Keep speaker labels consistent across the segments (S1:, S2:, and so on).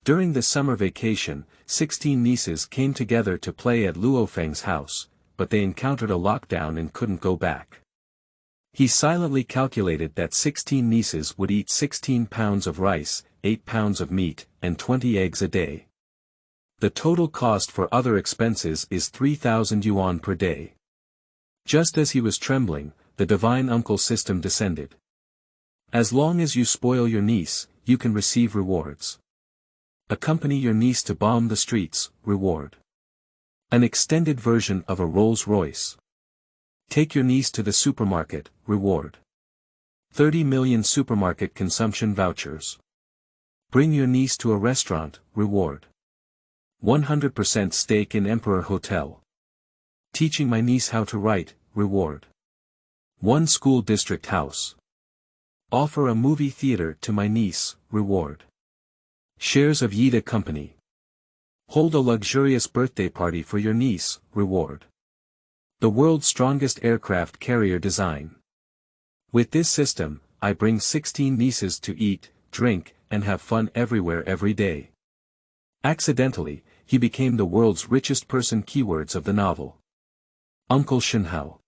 S1: During the summer vacation, 16 nieces came together to play at Luo Feng's house, but they encountered a lockdown and couldn't go back. He silently calculated that 16 nieces would eat 16 pounds of rice, 8 pounds of meat, and 20 eggs a day. The total cost for other expenses is 3,000 yuan per day. Just as he was trembling, the divine uncle system descended. As long as you spoil your niece, you can receive rewards. Accompany your niece to bomb the streets, reward. An extended version of a Rolls Royce. Take your niece to the supermarket, reward. 30 million supermarket consumption vouchers. Bring your niece to a restaurant, reward. 100% stake in Emperor Hotel. Teaching my niece how to write, reward. 1 school district house. Offer a movie theater to my niece, reward. Shares of Yida Company. Hold a luxurious birthday party for your niece, reward. The world's strongest aircraft carrier design. With this system, I bring 16 nieces to eat, drink, and have fun everywhere every day. Accidentally, he became the world's richest person. Keywords of the novel. Uncle Shenhao.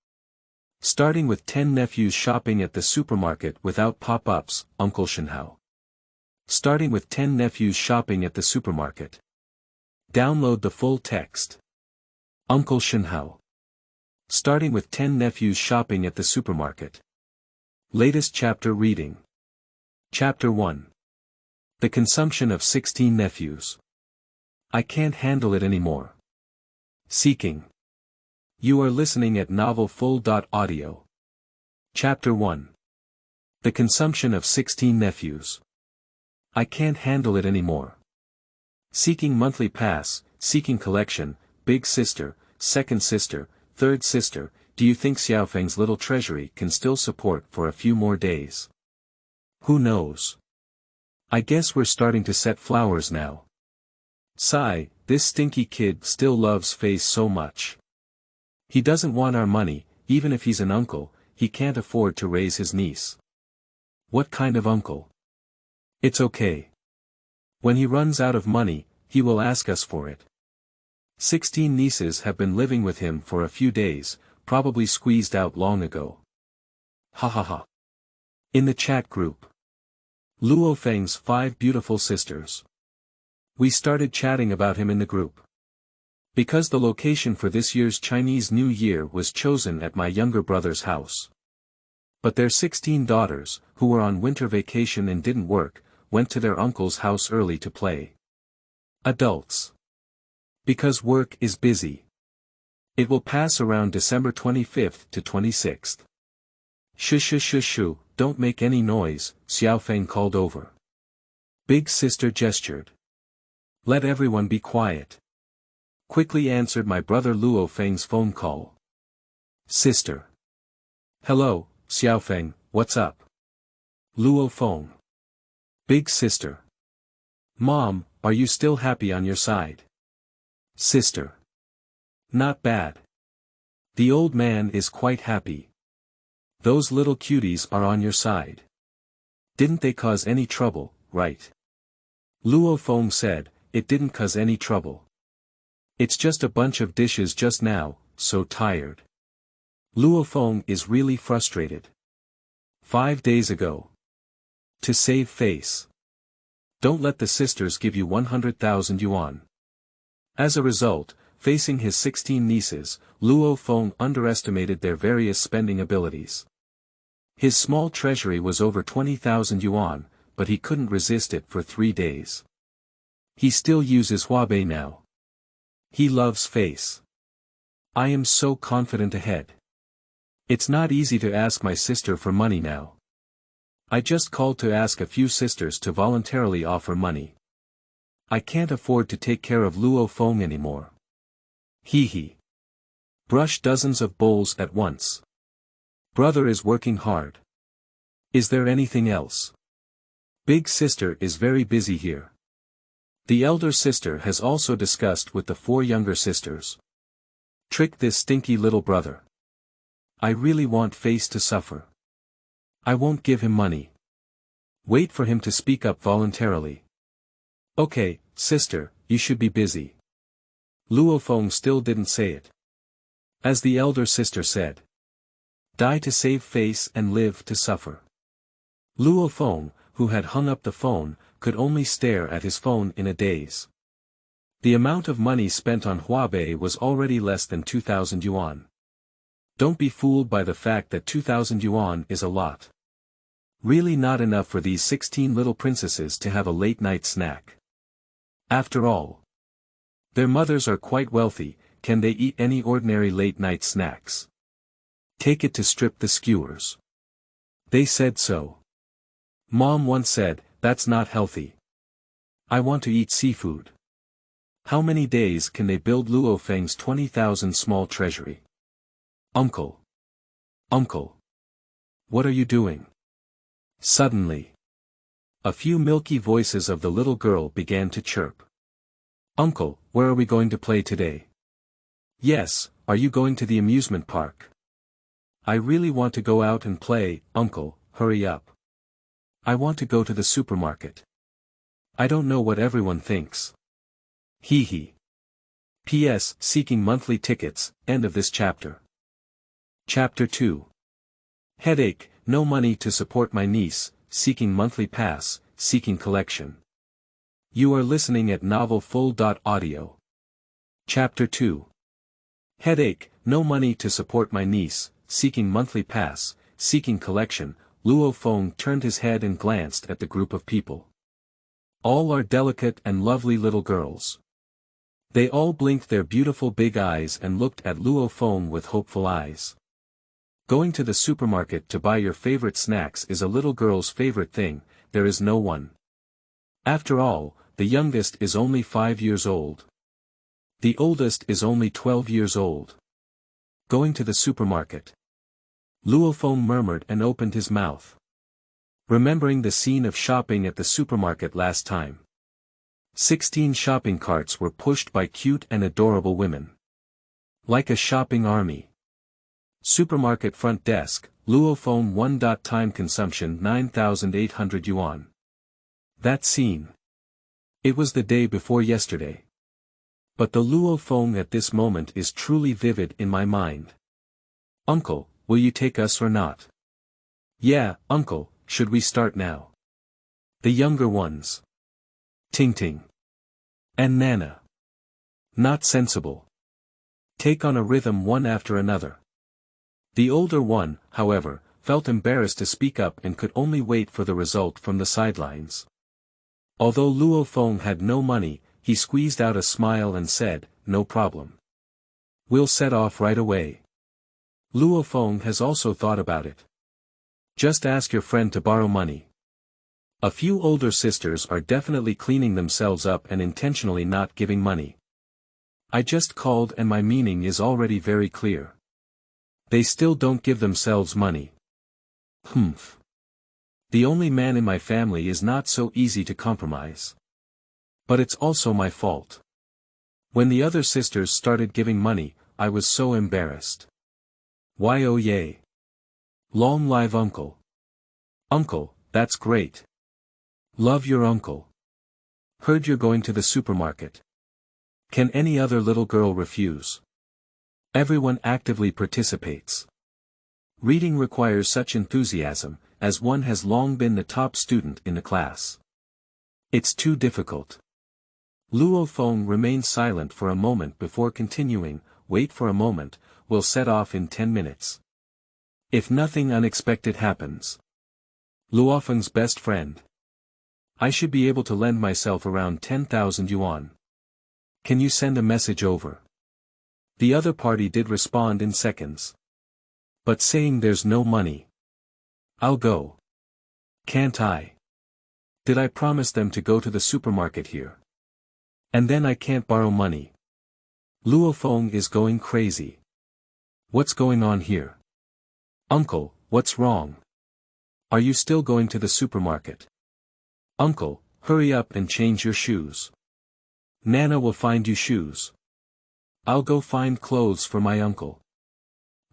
S1: Starting with 10 nephews shopping at the supermarket without pop-ups, Uncle Shenhao. Starting with 10 nephews shopping at the supermarket. Download the full text. Uncle Shenhao. Starting with 10 nephews shopping at the supermarket. Latest chapter reading. Chapter 1. The consumption of 16 nephews. I can't handle it anymore. Seeking. You are listening at novelfull.audio. Chapter 1. The consumption of 16 nephews. I can't handle it anymore. Seeking monthly pass, seeking collection, big sister, second sister, third sister, do you think Xiaofeng's little treasury can still support for a few more days? Who knows? I guess we're starting to set flowers now. Sigh, this stinky kid still loves face so much. He doesn't want our money, even if he's an uncle, he can't afford to raise his niece. What kind of uncle? It's okay. When he runs out of money, he will ask us for it. 16 nieces have been living with him for a few days, probably squeezed out long ago. Ha ha ha. In the chat group. Luo Feng's 5 beautiful sisters. We started chatting about him in the group. Because the location for this year's Chinese New Year was chosen at my younger brother's house. But their 16 daughters, who were on winter vacation and didn't work, went to their uncle's house early to play. Adults. Because work is busy. It will pass around December 25th to 26th. Shoo, don't make any noise, Xiaofeng called over. Big sister gestured. Let everyone be quiet. Quickly answered my brother Luo Feng's phone call. Sister. Hello, Xiaofeng, what's up? Luo Feng. Big sister. Mom, are you still happy on your side? Sister. Not bad. The old man is quite happy. Those little cuties are on your side. Didn't they cause any trouble, right? Luo Feng said, it didn't cause any trouble. It's just a bunch of dishes just now, so tired. Luo Feng is really frustrated. 5 days ago. To save face. Don't let the sisters give you 100,000 yuan. As a result, facing his 16 nieces, Luo Feng underestimated their various spending abilities. His small treasury was over 20,000 yuan, but he couldn't resist it for 3 days. He still uses Huabei now. He loves face. I am so confident ahead. It's not easy to ask my sister for money now. I just called to ask a few sisters to voluntarily offer money. I can't afford to take care of Luo Feng anymore. Hee hee. Brush dozens of bowls at once. Brother is working hard. Is there anything else? Big sister is very busy here. The elder sister has also discussed with the 4 younger sisters. Trick this stinky little brother. I really want face to suffer. I won't give him money. Wait for him to speak up voluntarily. Okay, sister, you should be busy. Luo Feng still didn't say it. As the elder sister said. Die to save face and live to suffer. Luo Feng, who had hung up the phone, could only stare at his phone in a daze. The amount of money spent on Huabei was already less than 2,000 yuan. Don't be fooled by the fact that 2,000 yuan is a lot. Really not enough for these 16 little princesses to have a late-night snack. After all, their mothers are quite wealthy, can they eat any ordinary late-night snacks? Take it to strip the skewers. They said so. Mom once said, that's not healthy. I want to eat seafood. How many days can they build Luo Feng's 20,000 small treasury? Uncle. Uncle. What are you doing? Suddenly, a few milky voices of the little girl began to chirp. Uncle, where are we going to play today? Yes, are you going to the amusement park? I really want to go out and play, Uncle, hurry up. I want to go to the supermarket. I don't know what everyone thinks. Hee hee. P.S. Seeking monthly tickets, end of this chapter. Chapter 2. Headache, no money to support my niece, seeking monthly pass, seeking collection. You are listening at novelfull.audio. Chapter 2. Headache, no money to support my niece, seeking monthly pass, seeking collection. Luo Feng turned his head and glanced at the group of people. All are delicate and lovely little girls. They all blinked their beautiful big eyes and looked at Luo Feng with hopeful eyes. Going to the supermarket to buy your favorite snacks is a little girl's favorite thing, there is no one. After all, the youngest is only 5 years old. The oldest is only 12 years old. Going to the supermarket. Luo Feng murmured and opened his mouth. Remembering the scene of shopping at the supermarket last time. 16 shopping carts were pushed by cute and adorable women. Like a shopping army. Supermarket front desk, Luo Feng 1. Time consumption 9,800 yuan. That scene. It was the day before yesterday. But the Luo Feng at this moment is truly vivid in my mind. Uncle, will you take us or not? Yeah, Uncle, should we start now? The younger ones. Ting Ting. And Nana. Not sensible. Take on a rhythm one after another. The older one, however, felt embarrassed to speak up and could only wait for the result from the sidelines. Although Luo Feng had no money, he squeezed out a smile and said, no problem. We'll set off right away. Luo Feng has also thought about it. Just ask your friend to borrow money. A few older sisters are definitely cleaning themselves up and intentionally not giving money. I just called and my meaning is already very clear. They still don't give themselves money. Humph. The only man in my family is not so easy to compromise. But it's also my fault. When the other sisters started giving money, I was so embarrassed. Why oh yay. Long live Uncle. Uncle, that's great. Love your uncle. Heard you're going to the supermarket. Can any other little girl refuse? Everyone actively participates. Reading requires such enthusiasm, as one has long been the top student in the class. It's too difficult. Luo Feng remained silent for a moment before continuing, wait for a moment, we'll set off in 10 minutes. If nothing unexpected happens. Luo Feng's best friend. I should be able to lend myself around 10,000 yuan. Can you send a message over? The other party did respond in seconds. But saying there's no money. I'll go. Can't I? Did I promise them to go to the supermarket here? And then I can't borrow money. Luo Feng is going crazy. What's going on here? Uncle, what's wrong? Are you still going to the supermarket? Uncle, hurry up and change your shoes. Nana will find you shoes. I'll go find clothes for my uncle.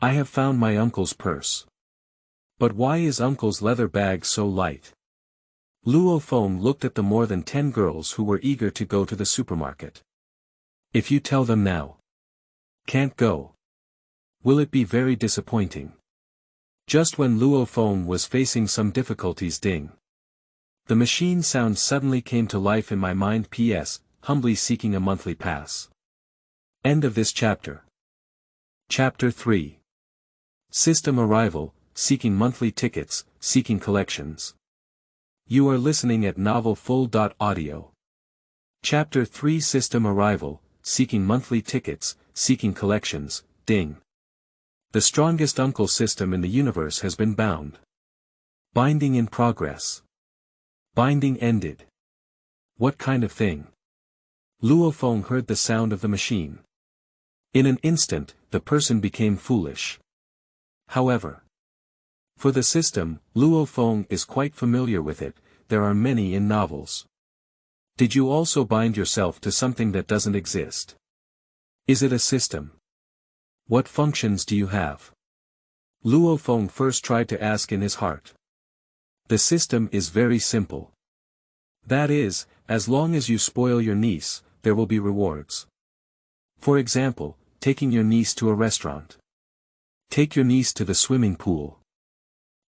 S1: I have found my uncle's purse. But why is uncle's leather bag so light? Luo Feng looked at the more than 10 girls who were eager to go to the supermarket. If you tell them now, can't go, will it be very disappointing? Just when Luo Feng was facing some difficulties, ding. The machine sound suddenly came to life in my mind. P.S. Humbly seeking a monthly pass. End of this chapter. Chapter 3. System arrival, seeking monthly tickets, seeking collections. You are listening at Novel Full.audio. Chapter 3. System arrival, seeking monthly tickets, seeking collections, ding. The strongest uncle system in the universe has been bound. Binding in progress. Binding ended. What kind of thing? Luo Feng heard the sound of the machine. In an instant, the person became foolish. However, for the system, Luo Feng is quite familiar with it. There are many in novels. Did you also bind yourself to something that doesn't exist? Is it a system? What functions do you have? Luo Feng first tried to ask in his heart. The system is very simple. That is, as long as you spoil your niece, there will be rewards. For example, taking your niece to a restaurant. Take your niece to the swimming pool.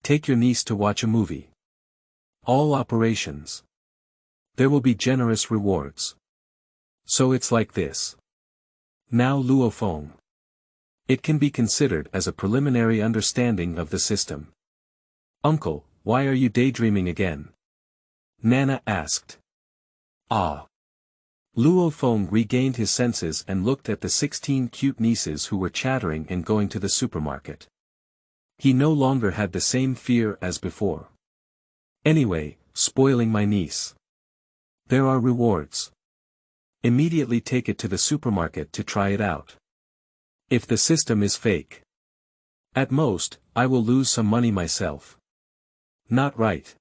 S1: Take your niece to watch a movie. All operations. There will be generous rewards. So it's like this. Now Luo Feng. It can be considered as a preliminary understanding of the system. Uncle, why are you daydreaming again? Nana asked. Ah. Luo Feng regained his senses and looked at the 16 cute nieces who were chattering and going to the supermarket. He no longer had the same fear as before. Anyway, spoiling my niece. There are rewards. Immediately take it to the supermarket to try it out. If the system is fake. At most, I will lose some money myself. Not right.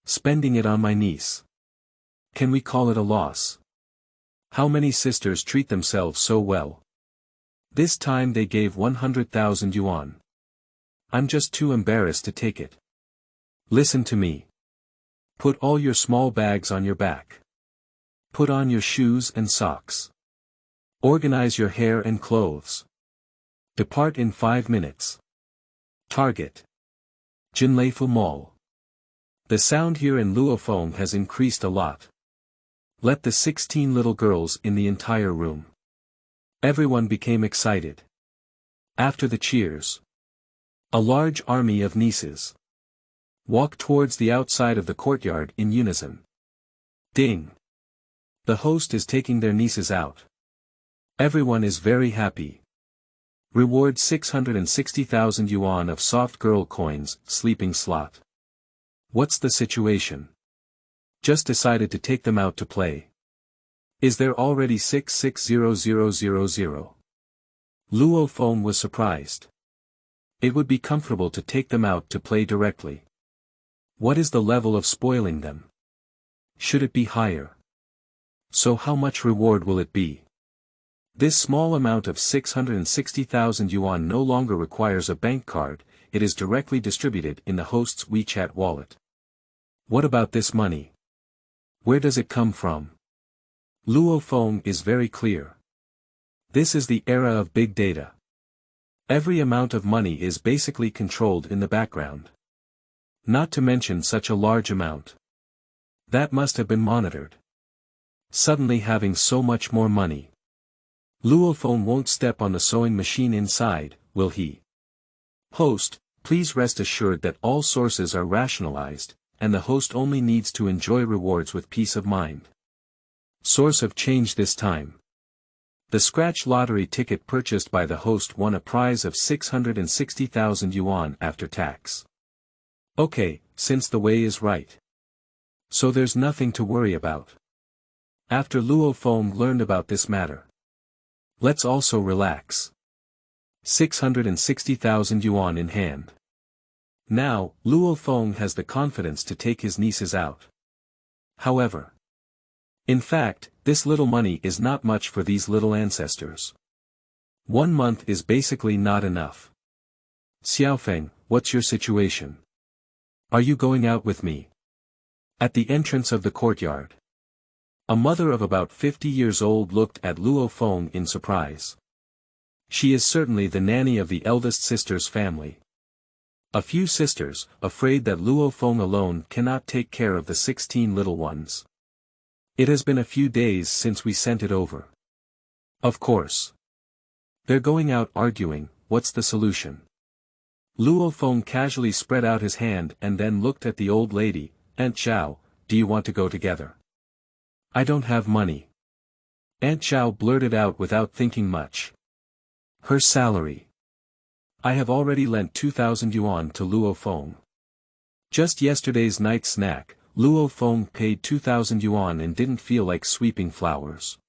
S1: Spending it on my niece. Can we call it a loss? How many sisters treat themselves so well? This time they gave 100,000 yuan. I'm just too embarrassed to take it. Listen to me. Put all your small bags on your back. Put on your shoes and socks. Organize your hair and clothes. Depart in 5 minutes. Target. Jinleifu Mall. The sound here in Luo Feng has increased a lot. Let the 16 little girls in the entire room. Everyone became excited. After the cheers, a large army of nieces walked towards the outside of the courtyard in unison. Ding! The host is taking their nieces out. Everyone is very happy. Reward 660,000 yuan of soft girl coins, sleeping slot. What's the situation? Just decided to take them out to play. Is there already 660000? Luo Feng was surprised. It would be comfortable to take them out to play directly. What is the level of spoiling them? Should it be higher? So how much reward will it be? This small amount of 660,000 yuan no longer requires a bank card, it is directly distributed in the host's WeChat wallet. What about this money? Where does it come from? Luo Feng is very clear. This is the era of big data. Every amount of money is basically controlled in the background. Not to mention such a large amount. That must have been monitored. Suddenly having so much more money. Luo Feng won't step on the sewing machine inside, will he? Host, please rest assured that all sources are rationalized, and the host only needs to enjoy rewards with peace of mind. Source of change this time. The scratch lottery ticket purchased by the host won a prize of 660,000 yuan after tax. Okay, since the way is right. So there's nothing to worry about. After Luo Feng learned about this matter. Let's also relax. 660,000 yuan in hand. Now, Luo Feng has the confidence to take his nieces out. However, in fact, this little money is not much for these little ancestors. 1 month is basically not enough. Xiaofeng, what's your situation? Are you going out with me? At the entrance of the courtyard, a mother of about 50 years old looked at Luo Feng in surprise. She is certainly the nanny of the eldest sister's family. A few sisters, afraid that Luo Feng alone cannot take care of the 16 little ones. It has been a few days since we sent it over. Of course. They're going out arguing, what's the solution? Luo Feng casually spread out his hand and then looked at the old lady. Aunt Xiao, do you want to go together? I don't have money. Aunt Xiao blurted out without thinking much. Her salary. I have already lent 2,000 yuan to Luo Feng. Just yesterday's night snack, Luo Feng paid 2,000 yuan and didn't feel like sweeping flowers.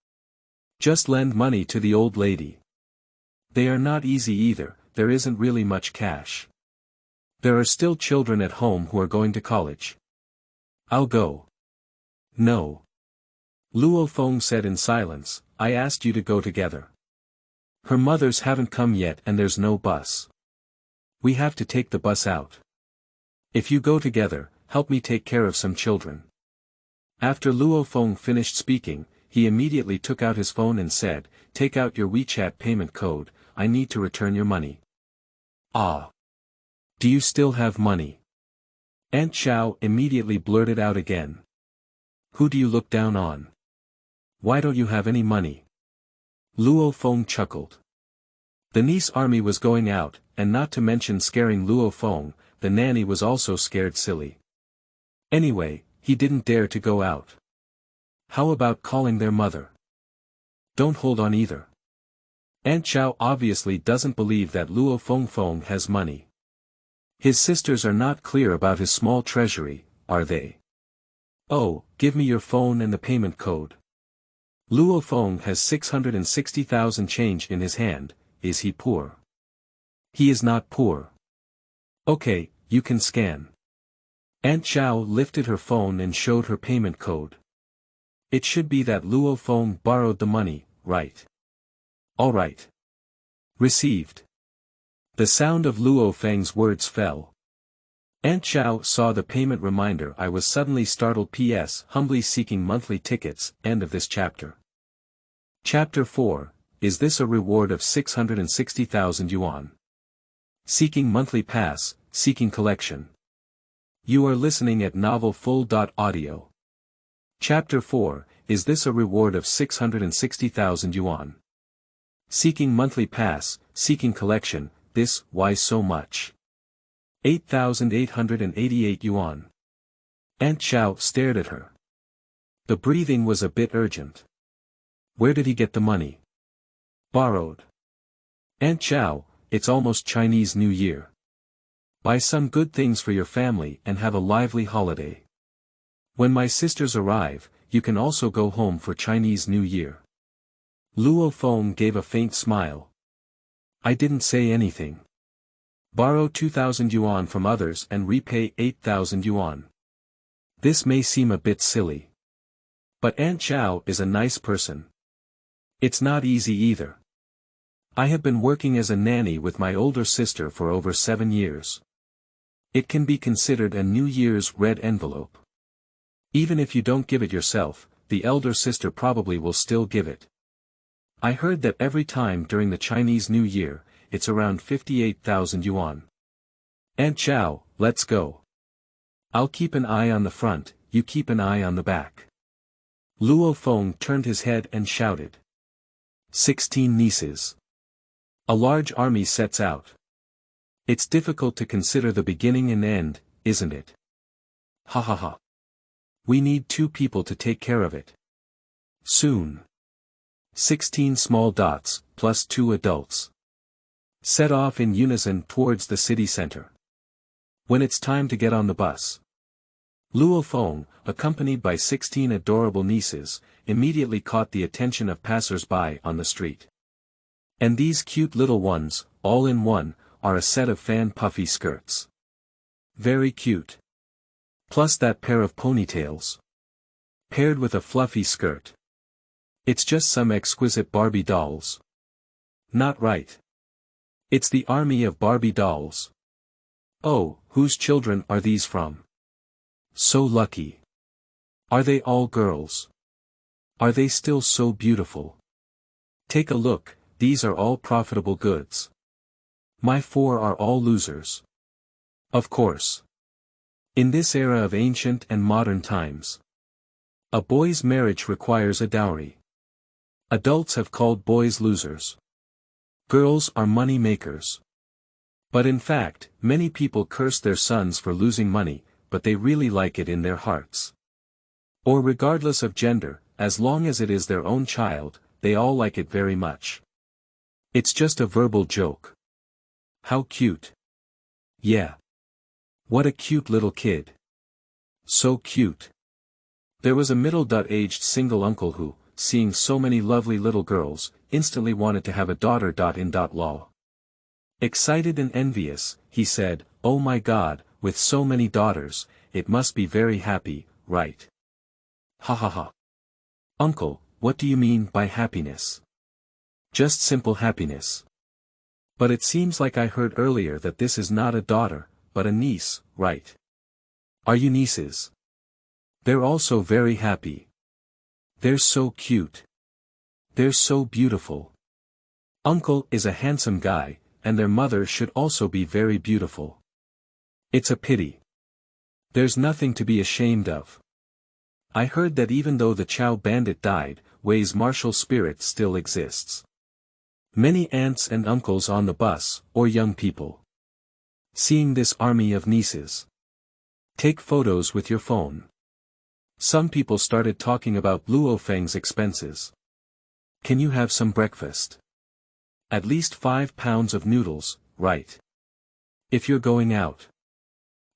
S1: Just lend money to the old lady. They are not easy either, there isn't really much cash. There are still children at home who are going to college. I'll go. No. Luo Feng said in silence, I asked you to go together. Her mothers haven't come yet and there's no bus. We have to take the bus out. If you go together, help me take care of some children. After Luo Feng finished speaking, he immediately took out his phone and said, take out your WeChat payment code, I need to return your money. Ah. Do you still have money? Aunt Xiao immediately blurted out again. Who do you look down on? Why don't you have any money? Luo Feng chuckled. The niece army was going out, and not to mention scaring Luo Feng, the nanny was also scared silly. Anyway, he didn't dare to go out. How about calling their mother? Don't hold on either. Aunt Xiao obviously doesn't believe that Luo Feng has money. His sisters are not clear about his small treasury, are they? Oh, give me your phone and the payment code. Luo Feng has 660,000 change in his hand, is he poor? He is not poor. Okay, you can scan. Aunt Xiao lifted her phone and showed her payment code. It should be that Luo Feng borrowed the money, right? Alright. Received. The sound of Luo Feng's words fell. Aunt Xiao saw the payment reminder. I was suddenly startled. P.S. Humbly seeking monthly tickets. End of this chapter. Chapter 4, is this a reward of 660,000 yuan? Seeking monthly pass, seeking collection. You are listening at novelfull.audio. Chapter 4, is this a reward of 660,000 yuan? Seeking monthly pass, seeking collection, this, why so much? 8,888 yuan. Aunt Xiao stared at her. The breathing was a bit urgent. Where did he get the money? Borrowed. Aunt Xiao, it's almost Chinese New Year. Buy some good things for your family and have a lively holiday. When my sisters arrive, you can also go home for Chinese New Year. Luo Feng gave a faint smile. I didn't say anything. Borrow 2,000 yuan from others and repay 8,000 yuan. This may seem a bit silly. But Aunt Xiao is a nice person. It's not easy either. I have been working as a nanny with my older sister for over 7 years. It can be considered a New Year's red envelope. Even if you don't give it yourself, the elder sister probably will still give it. I heard that every time during the Chinese New Year, it's around 58,000 yuan. Aunt Xiao, let's go. I'll keep an eye on the front, you keep an eye on the back. Luo Feng turned his head and shouted. 16 nieces. A large army sets out. It's difficult to consider the beginning and end, isn't it? Ha ha ha. We need 2 people to take care of it. Soon. 16 small dots, plus 2 adults. Set off in unison towards the city center. When it's time to get on the bus. Luo Feng, accompanied by 16 adorable nieces, immediately caught the attention of passers-by on the street. And these cute little ones, all in one, are a set of fan puffy skirts. Very cute. Plus that pair of ponytails. Paired with a fluffy skirt. It's just some exquisite Barbie dolls. Not right. It's the army of Barbie dolls. Oh, whose children are these from? So lucky. Are they all girls? Are they still so beautiful? Take a look, these are all profitable goods. My four are all losers. Of course. In this era of ancient and modern times, a boy's marriage requires a dowry. Adults have called boys losers. Girls are money makers. But in fact, many people curse their sons for losing money, but they really like it in their hearts. Or regardless of gender, as long as it is their own child, they all like it very much. It's just a verbal joke. How cute. Yeah. What a cute little kid. So cute. There was a middle-aged single uncle who, seeing so many lovely little girls, instantly wanted to have a daughter. In law. Excited and envious, he said, "Oh my God, with so many daughters, it must be very happy, right?" Ha ha ha. Uncle, what do you mean by happiness? Just simple happiness. But it seems like I heard earlier that this is not a daughter, but a niece, right? Are you nieces? They're also very happy. They're so cute. They're so beautiful. Uncle is a handsome guy, and their mother should also be very beautiful. It's a pity. There's nothing to be ashamed of. I heard that even though the Chow bandit died, Wei's martial spirit still exists. Many aunts and uncles on the bus, or young people. Seeing this army of nieces. Take photos with your phone. Some people started talking about Luo Feng's expenses. Can you have some breakfast? At least 5 pounds of noodles, right? If you're going out.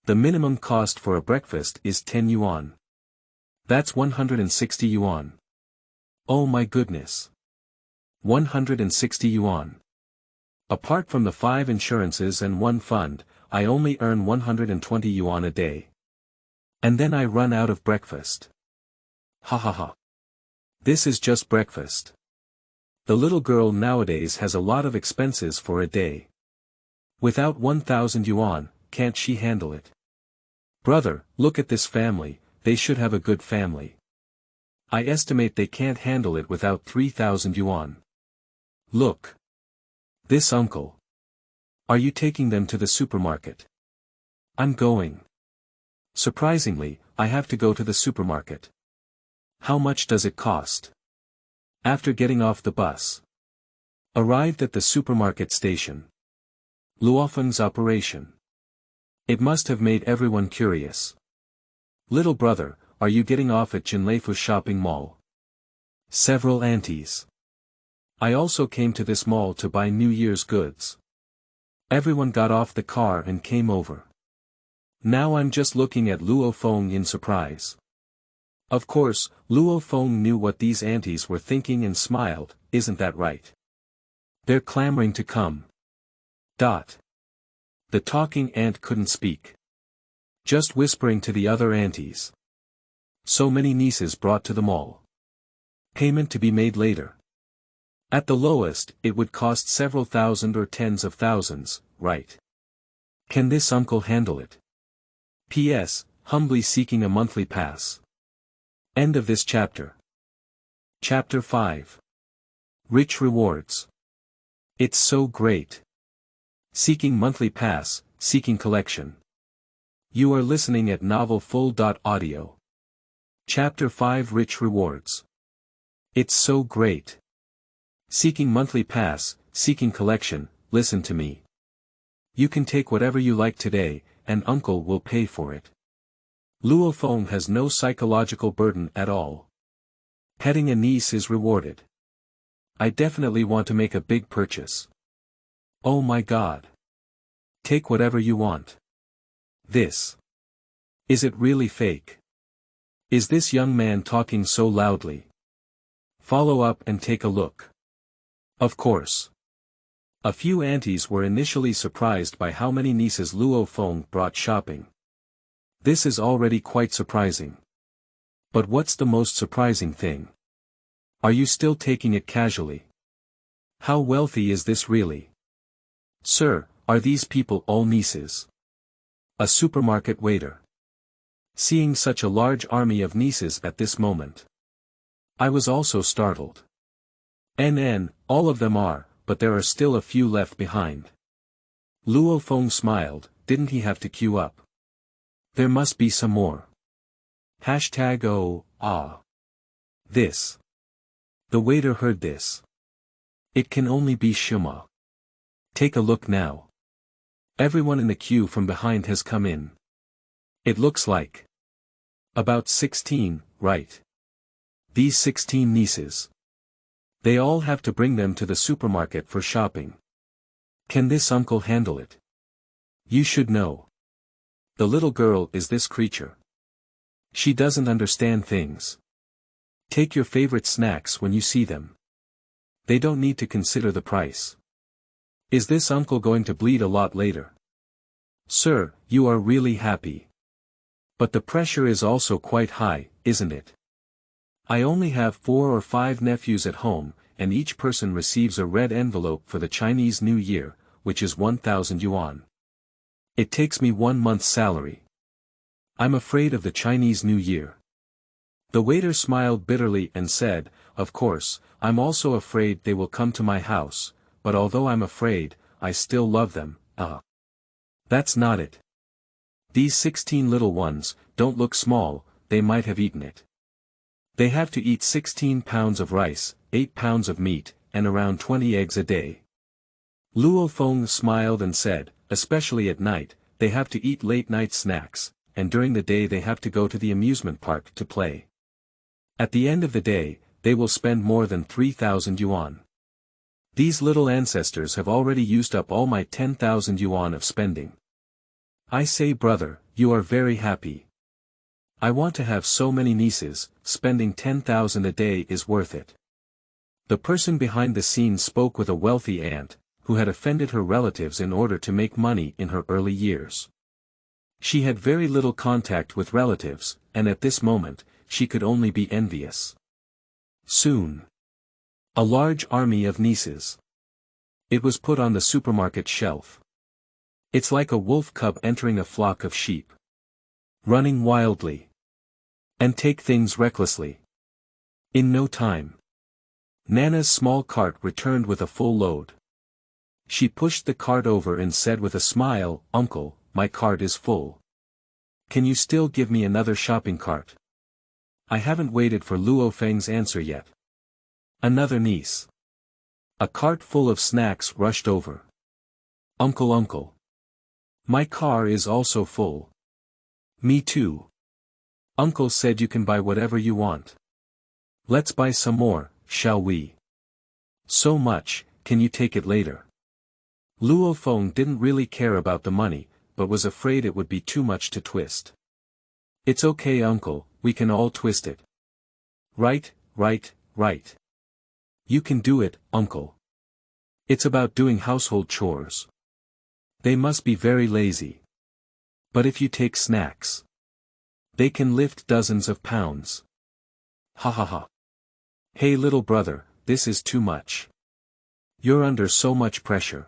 S1: The minimum cost for a breakfast is 10 yuan. That's 160 yuan. Oh my goodness. 160 yuan. Apart from the 5 insurances and 1 fund, I only earn 120 yuan a day. And then I run out of breakfast. Ha ha ha. This is just breakfast. The little girl nowadays has a lot of expenses for a day. Without 1,000 yuan, can't she handle it? Brother, look at this family, they should have a good family. I estimate they can't handle it without 3,000 yuan. Look. This uncle. Are you taking them to the supermarket? I'm going. Surprisingly, I have to go to the supermarket. How much does it cost? After getting off the bus. Arrived at the supermarket station. Luo Feng's operation. It must have made everyone curious. Little brother, are you getting off at Jinleifu shopping mall? Several aunties. I also came to this mall to buy New Year's goods. Everyone got off the car and came over. Now I'm just looking at Luo Feng in surprise. Of course, Luo Feng knew what these aunties were thinking and smiled, isn't that right? They're clamoring to come. The talking aunt couldn't speak. Just whispering to the other aunties. So many nieces brought to the mall. Payment to be made later. At the lowest, it would cost several thousand or tens of thousands, right? Can this uncle handle it? P.S. Humbly seeking a monthly pass. End of this chapter. Chapter 5. Rich rewards. It's so great. Seeking monthly pass, seeking collection. You are listening at novelfull.audio. Chapter 5 Rich rewards. It's so great. Seeking monthly pass, seeking collection, listen to me. You can take whatever you like today, and uncle will pay for it. Luo Feng has no psychological burden at all. Petting a niece is rewarded. I definitely want to make a big purchase. Oh my God. Take whatever you want. This. Is it really fake? Is this young man talking so loudly? Follow up and take a look. Of course. A few aunties were initially surprised by how many nieces Luo Feng brought shopping. This is already quite surprising. But what's the most surprising thing? Are you still taking it casually? How wealthy is this really? Sir, are these people all nieces? A supermarket waiter. seeing such a large army of nieces at this moment. I was also startled. All of them are, but there are still a few left behind. Luo Feng smiled, didn't he have to queue up? There must be some more. Hashtag oh, ah. This. The waiter heard this. It can only be Shima. Take a look now. Everyone in the queue from behind has come in. It looks like about 16, right? These 16 nieces. They all have to bring them to the supermarket for shopping. Can this uncle handle it? You should know. The little girl is this creature. She doesn't understand things. Take your favorite snacks when you see them. They don't need to consider the price. Is this uncle going to bleed a lot later? Sir, you are really happy. But the pressure is also quite high, isn't it? I only have 4 or 5 nephews at home, and each person receives a red envelope for the Chinese New Year, which is 1,000 yuan. It takes me 1 month's salary. I'm afraid of the Chinese New Year. The waiter smiled bitterly and said, of course, I'm also afraid they will come to my house, but although I'm afraid, I still love them. That's not it. These 16 little ones don't look small, they might have eaten it. They have to eat 16 pounds of rice, 8 pounds of meat, and around 20 eggs a day. Luo Feng smiled and said, especially at night, they have to eat late-night snacks, and during the day they have to go to the amusement park to play. At the end of the day, they will spend more than 3,000 yuan. These little ancestors have already used up all my 10,000 yuan of spending. I say brother, you are very happy. I want to have so many nieces, spending 10,000 a day is worth it. The person behind the scene spoke with a wealthy aunt, who had offended her relatives in order to make money in her early years. She had very little contact with relatives, and at this moment, she could only be envious. Soon. A large army of nieces. It was put on the supermarket shelf. It's like a wolf cub entering a flock of sheep. Running wildly. And take things recklessly. In no time. Nana's small cart returned with a full load. She pushed the cart over and said with a smile, Uncle, my cart is full. Can you still give me another shopping cart? I haven't waited for Luo Feng's answer yet. Another niece. A cart full of snacks rushed over. Uncle. My car is also full. Me too. Uncle said you can buy whatever you want. Let's buy some more, shall we? So much, can you take it later? Luo Feng didn't really care about the money, but was afraid it would be too much to twist. It's okay uncle, we can all twist it. Right. You can do it, uncle. It's about doing household chores. They must be very lazy. But if you take snacks, they can lift dozens of pounds. Ha. Hey little brother, this is too much. You're under so much pressure.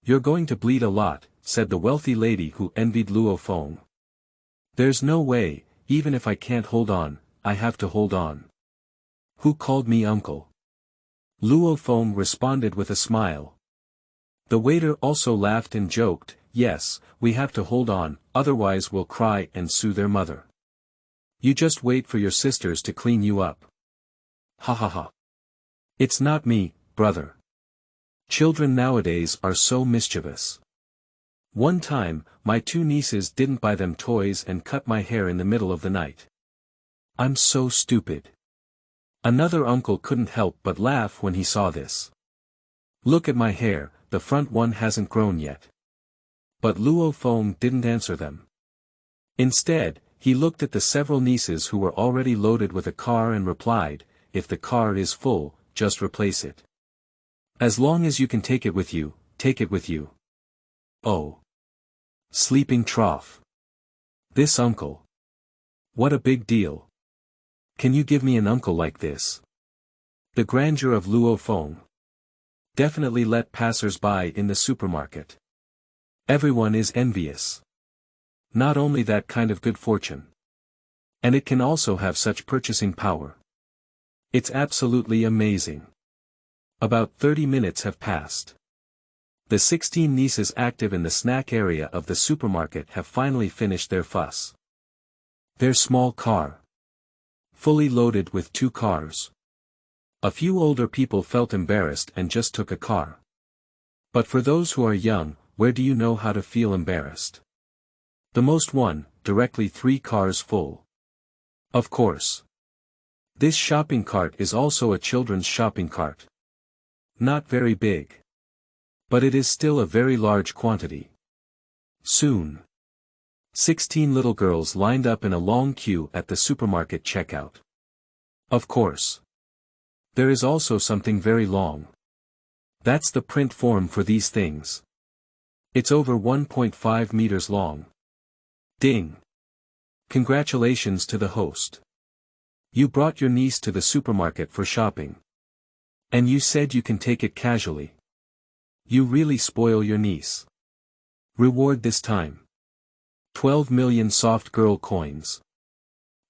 S1: You're going to bleed a lot, said the wealthy lady who envied Luo Feng. There's no way, even if I can't hold on, I have to hold on. Who called me uncle? Luo Feng responded with a smile. The waiter also laughed and joked, yes, we have to hold on, otherwise we'll cry and sue their mother. You just wait for your sisters to clean you up. Ha. It's not me, brother. Children nowadays are so mischievous. One time, my 2 nieces didn't buy them toys and cut my hair in the middle of the night. I'm so stupid. Another uncle couldn't help but laugh when he saw this. Look at my hair, the front one hasn't grown yet. But Luo Feng didn't answer them. Instead, he looked at the several nieces who were already loaded with a car and replied, if the car is full, just replace it. As long as you can take it with you, take it with you. Oh. Sleeping trough. This uncle. What a big deal. Can you give me an uncle like this? The grandeur of Luo Feng. Definitely let passers-by in the supermarket. Everyone is envious. Not only that kind of good fortune. And it can also have such purchasing power. It's absolutely amazing. About 30 minutes have passed. The 16 nieces active in the snack area of the supermarket have finally finished their fuss. Their small car. Fully loaded with 2 cars. A few older people felt embarrassed and just took a car. But for those who are young, where do you know how to feel embarrassed? The most one, directly 3 cars full. Of course. This shopping cart is also a children's shopping cart. Not very big. But it is still a very large quantity. Soon. 16 little girls lined up in a long queue at the supermarket checkout. Of course. There is also something very long. That's the print form for these things. It's over 1.5 meters long. Ding. Congratulations to the host. You brought your niece to the supermarket for shopping. And you said you can take it casually. You really spoil your niece. Reward this time. 12 million soft girl coins.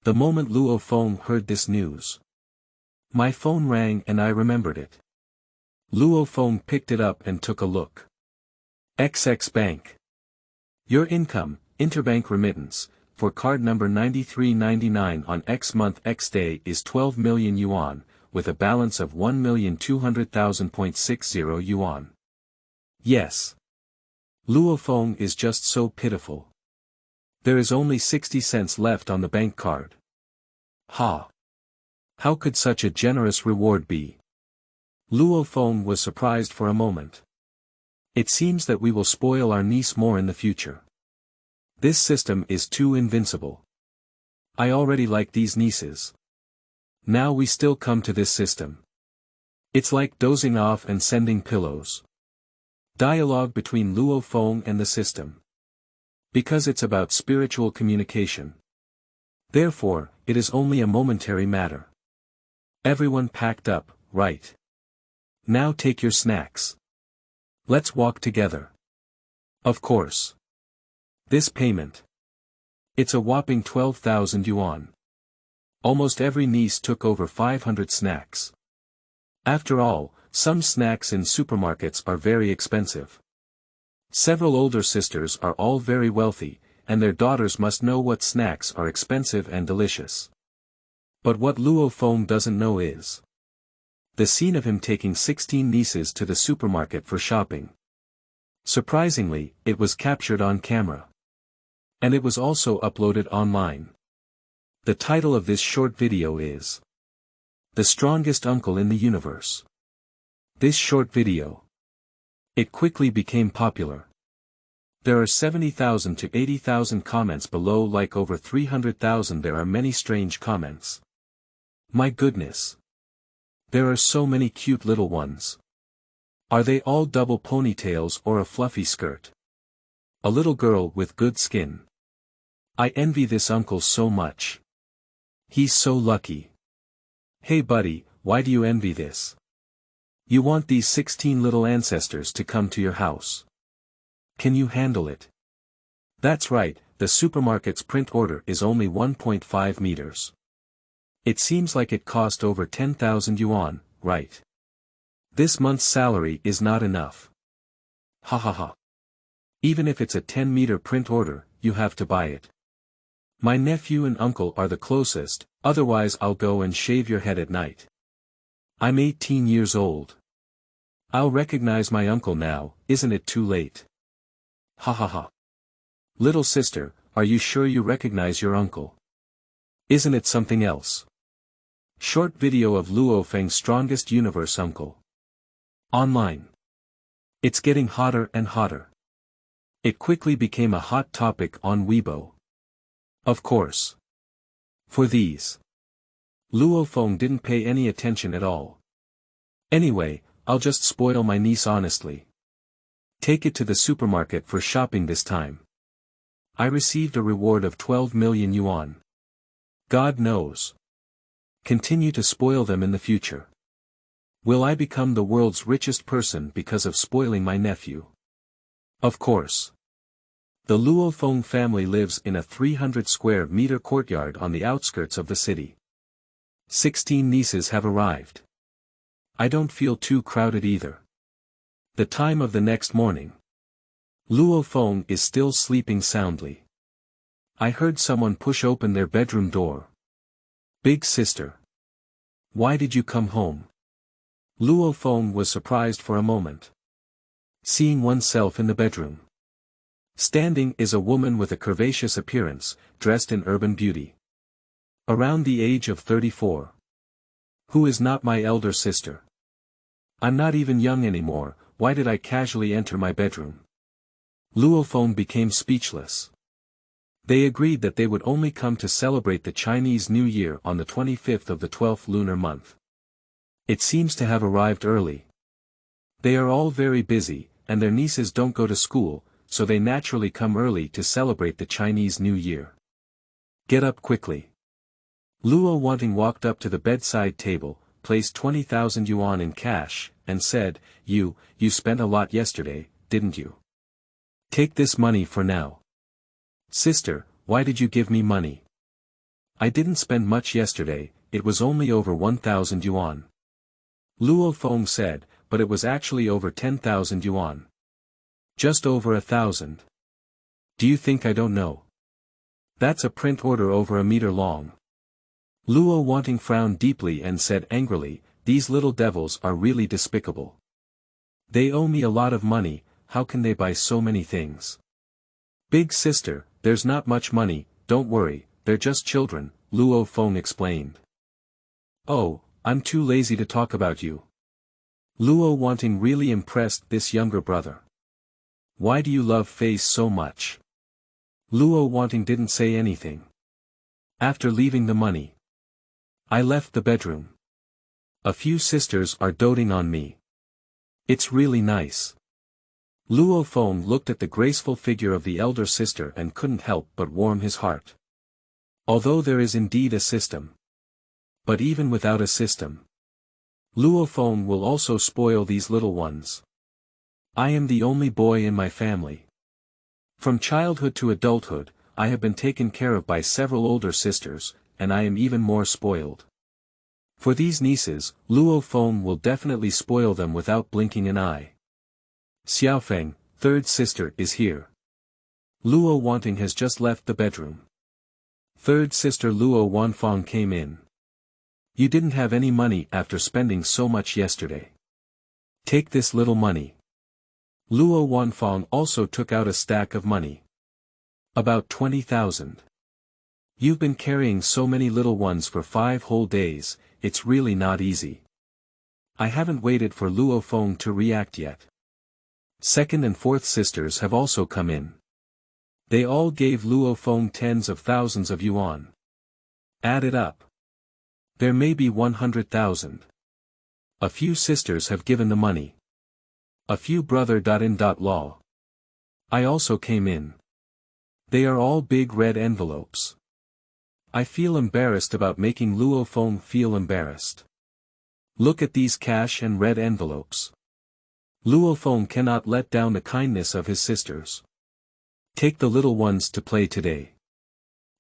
S1: The moment Luo Feng heard this news. My phone rang and I remembered it. Luo Feng picked it up and took a look. XX Bank. Your income, interbank remittance, for card number 9399 on X month X day is 12 million yuan, with a balance of 1,200,000.60 yuan. Yes. Luo Feng is just so pitiful. There is only 60 cents left on the bank card. Ha! How could such a generous reward be? Luo Feng was surprised for a moment. It seems that we will spoil our niece more in the future. This system is too invincible. I already like these nieces. Now we still come to this system. It's like dozing off and sending pillows. Dialogue between Luo Feng and the system. Because it's about spiritual communication. Therefore, it is only a momentary matter. Everyone packed up, right? Now take your snacks. Let's walk together. Of course. This payment. It's a whopping 12,000 yuan. Almost every niece took over 500 snacks. After all, some snacks in supermarkets are very expensive. Several older sisters are all very wealthy, and their daughters must know what snacks are expensive and delicious. But what Luo Feng doesn't know is the scene of him taking 16 nieces to the supermarket for shopping. Surprisingly, it was captured on camera. And it was also uploaded online. The title of this short video is The Strongest Uncle in the Universe. This short video. It quickly became popular. There are 70,000 to 80,000 comments below, like over 300,000. There are many strange comments. My goodness. There are so many cute little ones. Are they all double ponytails or a fluffy skirt? A little girl with good skin. I envy this uncle so much. He's so lucky. Hey buddy, why do you envy this? You want these 16 little ancestors to come to your house. Can you handle it? That's right, the supermarket's print order is only 1.5 meters. It seems like it cost over 10,000 yuan, right? This month's salary is not enough. Ha ha ha. Even if it's a 10-meter print order, you have to buy it. My nephew and uncle are the closest, otherwise I'll go and shave your head at night. I'm 18 years old. I'll recognize my uncle now, isn't it too late? Ha ha ha. Little sister, are you sure you recognize your uncle? Isn't it something else? Short video of Luo Feng's strongest universe uncle. Online. It's getting hotter and hotter. It quickly became a hot topic on Weibo. Of course. For these. Luo Feng didn't pay any attention at all. Anyway, I'll just spoil my niece honestly. Take it to the supermarket for shopping this time. I received a reward of 12 million yuan. God knows. Continue to spoil them in the future. Will I become the world's richest person because of spoiling my nephew? Of course. The Luo Feng family lives in a 300 square meter courtyard on the outskirts of the city. 16 nieces have arrived. I don't feel too crowded either. The time of the next morning. Luo Feng is still sleeping soundly. I heard someone push open their bedroom door. Big sister. Why did you come home? Luo Feng was surprised for a moment. Seeing oneself in the bedroom. Standing is a woman with a curvaceous appearance, dressed in urban beauty. Around the age of 34. Who is not my elder sister? I'm not even young anymore, why did I casually enter my bedroom? Luo Feng became speechless. They agreed that they would only come to celebrate the Chinese New Year on the 25th of the 12th lunar month. It seems to have arrived early. They are all very busy, and their nieces don't go to school, so they naturally come early to celebrate the Chinese New Year. Get up quickly. Luo Wanting walked up to the bedside table, placed 20,000 yuan in cash, and said, You spent a lot yesterday, didn't you? Take this money for now. Sister, why did you give me money? I didn't spend much yesterday, it was only over 1,000 yuan. Luo Feng said, but it was actually over 10,000 yuan. Just over 1,000. Do you think I don't know? That's a print order over a meter long. Luo Wanting frowned deeply and said angrily, These little devils are really despicable. They owe me a lot of money, how can they buy so many things? Big sister, there's not much money, don't worry, they're just children, Luo Feng explained. Oh, I'm too lazy to talk about you. Luo Wanting really impressed this younger brother. Why do you love face so much? Luo Wanting didn't say anything. After leaving the money, I left the bedroom. A few sisters are doting on me. It's really nice. Luo Feng looked at the graceful figure of the elder sister and couldn't help but warm his heart. Although there is indeed a system. But even without a system, Luo Feng will also spoil these little ones. I am the only boy in my family. From childhood to adulthood, I have been taken care of by several older sisters, and I am even more spoiled. For these nieces, Luo Feng will definitely spoil them without blinking an eye. Xiaofeng, third sister, is here. Luo Wanting has just left the bedroom. Third sister Luo Wanfang came in. You didn't have any money after spending so much yesterday. Take this little money. Luo Wanfang also took out a stack of money. About 20,000. You've been carrying so many little ones for 5 whole days, it's really not easy. I haven't waited for Luo Feng to react yet. Second and fourth sisters have also come in. They all gave Luo Feng tens of thousands of yuan. Add it up. There may be 100,000. A few sisters have given the money. A few brother.in.law. I also came in. They are all big red envelopes. I feel embarrassed about making Luo Feng feel embarrassed. Look at these cash and red envelopes. Luo Feng cannot let down the kindness of his sisters. Take the little ones to play today.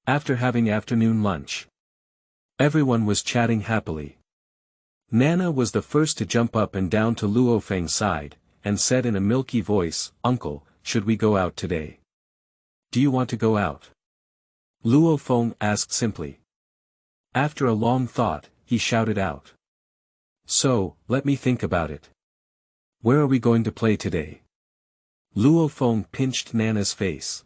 S1: After having afternoon lunch, everyone was chatting happily. Nana was the first to jump up and down to Luo Feng's side, and said in a milky voice, Uncle, should we go out today? Do you want to go out? Luo Feng asked simply. After a long thought, he shouted out. So, let me think about it. Where are we going to play today? Luo Feng pinched Nana's face.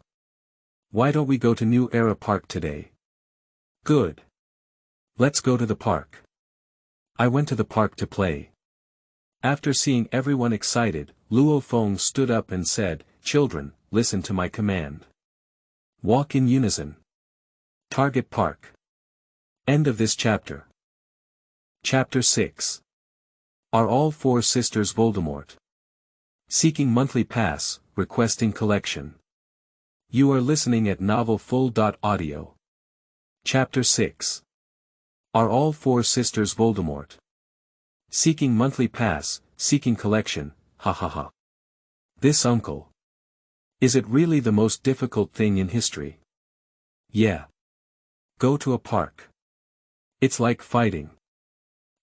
S1: Why don't we go to New Era Park today? Good. Let's go to the park. I went to the park to play. After seeing everyone excited, Luo Feng stood up and said, Children, listen to my command. Walk in unison. Target park. End of this chapter. Chapter 6. Are all 4 sisters Voldemort? Seeking monthly pass, requesting collection. You are listening at novelfull.audio. Chapter 6. Are all 4 sisters Voldemort? Seeking monthly pass, seeking collection, ha ha ha. This uncle. Is it really the most difficult thing in history? Yeah. Go to a park. It's like fighting.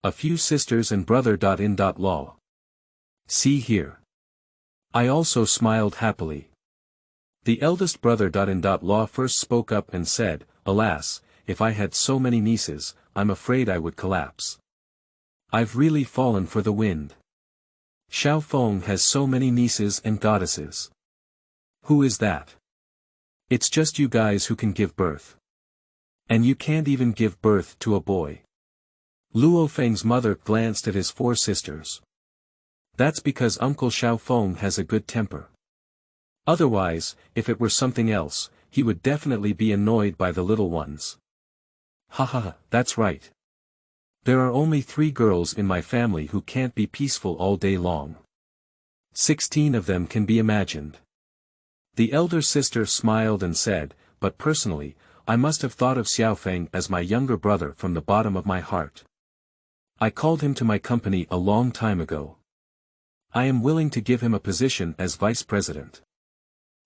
S1: A few sisters and brother. In law. See here. I also smiled happily. The eldest brother. In law first spoke up and said, alas, if I had so many nieces, I'm afraid I would collapse. I've really fallen for the wind. Xiao Feng has so many nieces and goddesses. Who is that? It's just you guys who can give birth. And you can't even give birth to a boy. Luo Feng's mother glanced at his 4 sisters. That's because Uncle Xiao Feng has a good temper. Otherwise, if it were something else, he would definitely be annoyed by the little ones. Haha, that's right. There are only 3 girls in my family who can't be peaceful all day long. 16 of them can be imagined. The elder sister smiled and said, but personally, I must have thought of Xiaofeng as my younger brother from the bottom of my heart. I called him to my company a long time ago. I am willing to give him a position as vice president.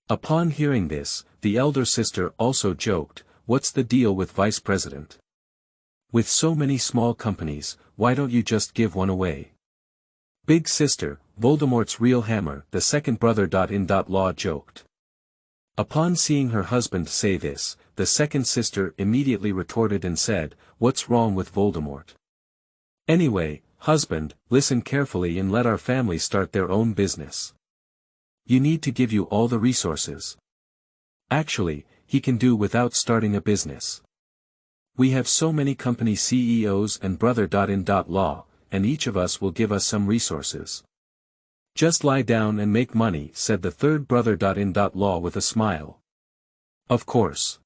S1: Upon hearing this, the elder sister also joked, what's the deal with vice president? With so many small companies, why don't you just give one away? Big sister, Voldemort's real hammer, the second brother. In law joked. Upon seeing her husband say this, the second sister immediately retorted and said, what's wrong with Voldemort? Anyway, husband, listen carefully and let our family start their own business. You need to give you all the resources. Actually, he can do without starting a business. We have so many company CEOs and brother. In law, and each of us will give us some resources. Just lie down and make money, said the third brother. In law with a smile. Of course.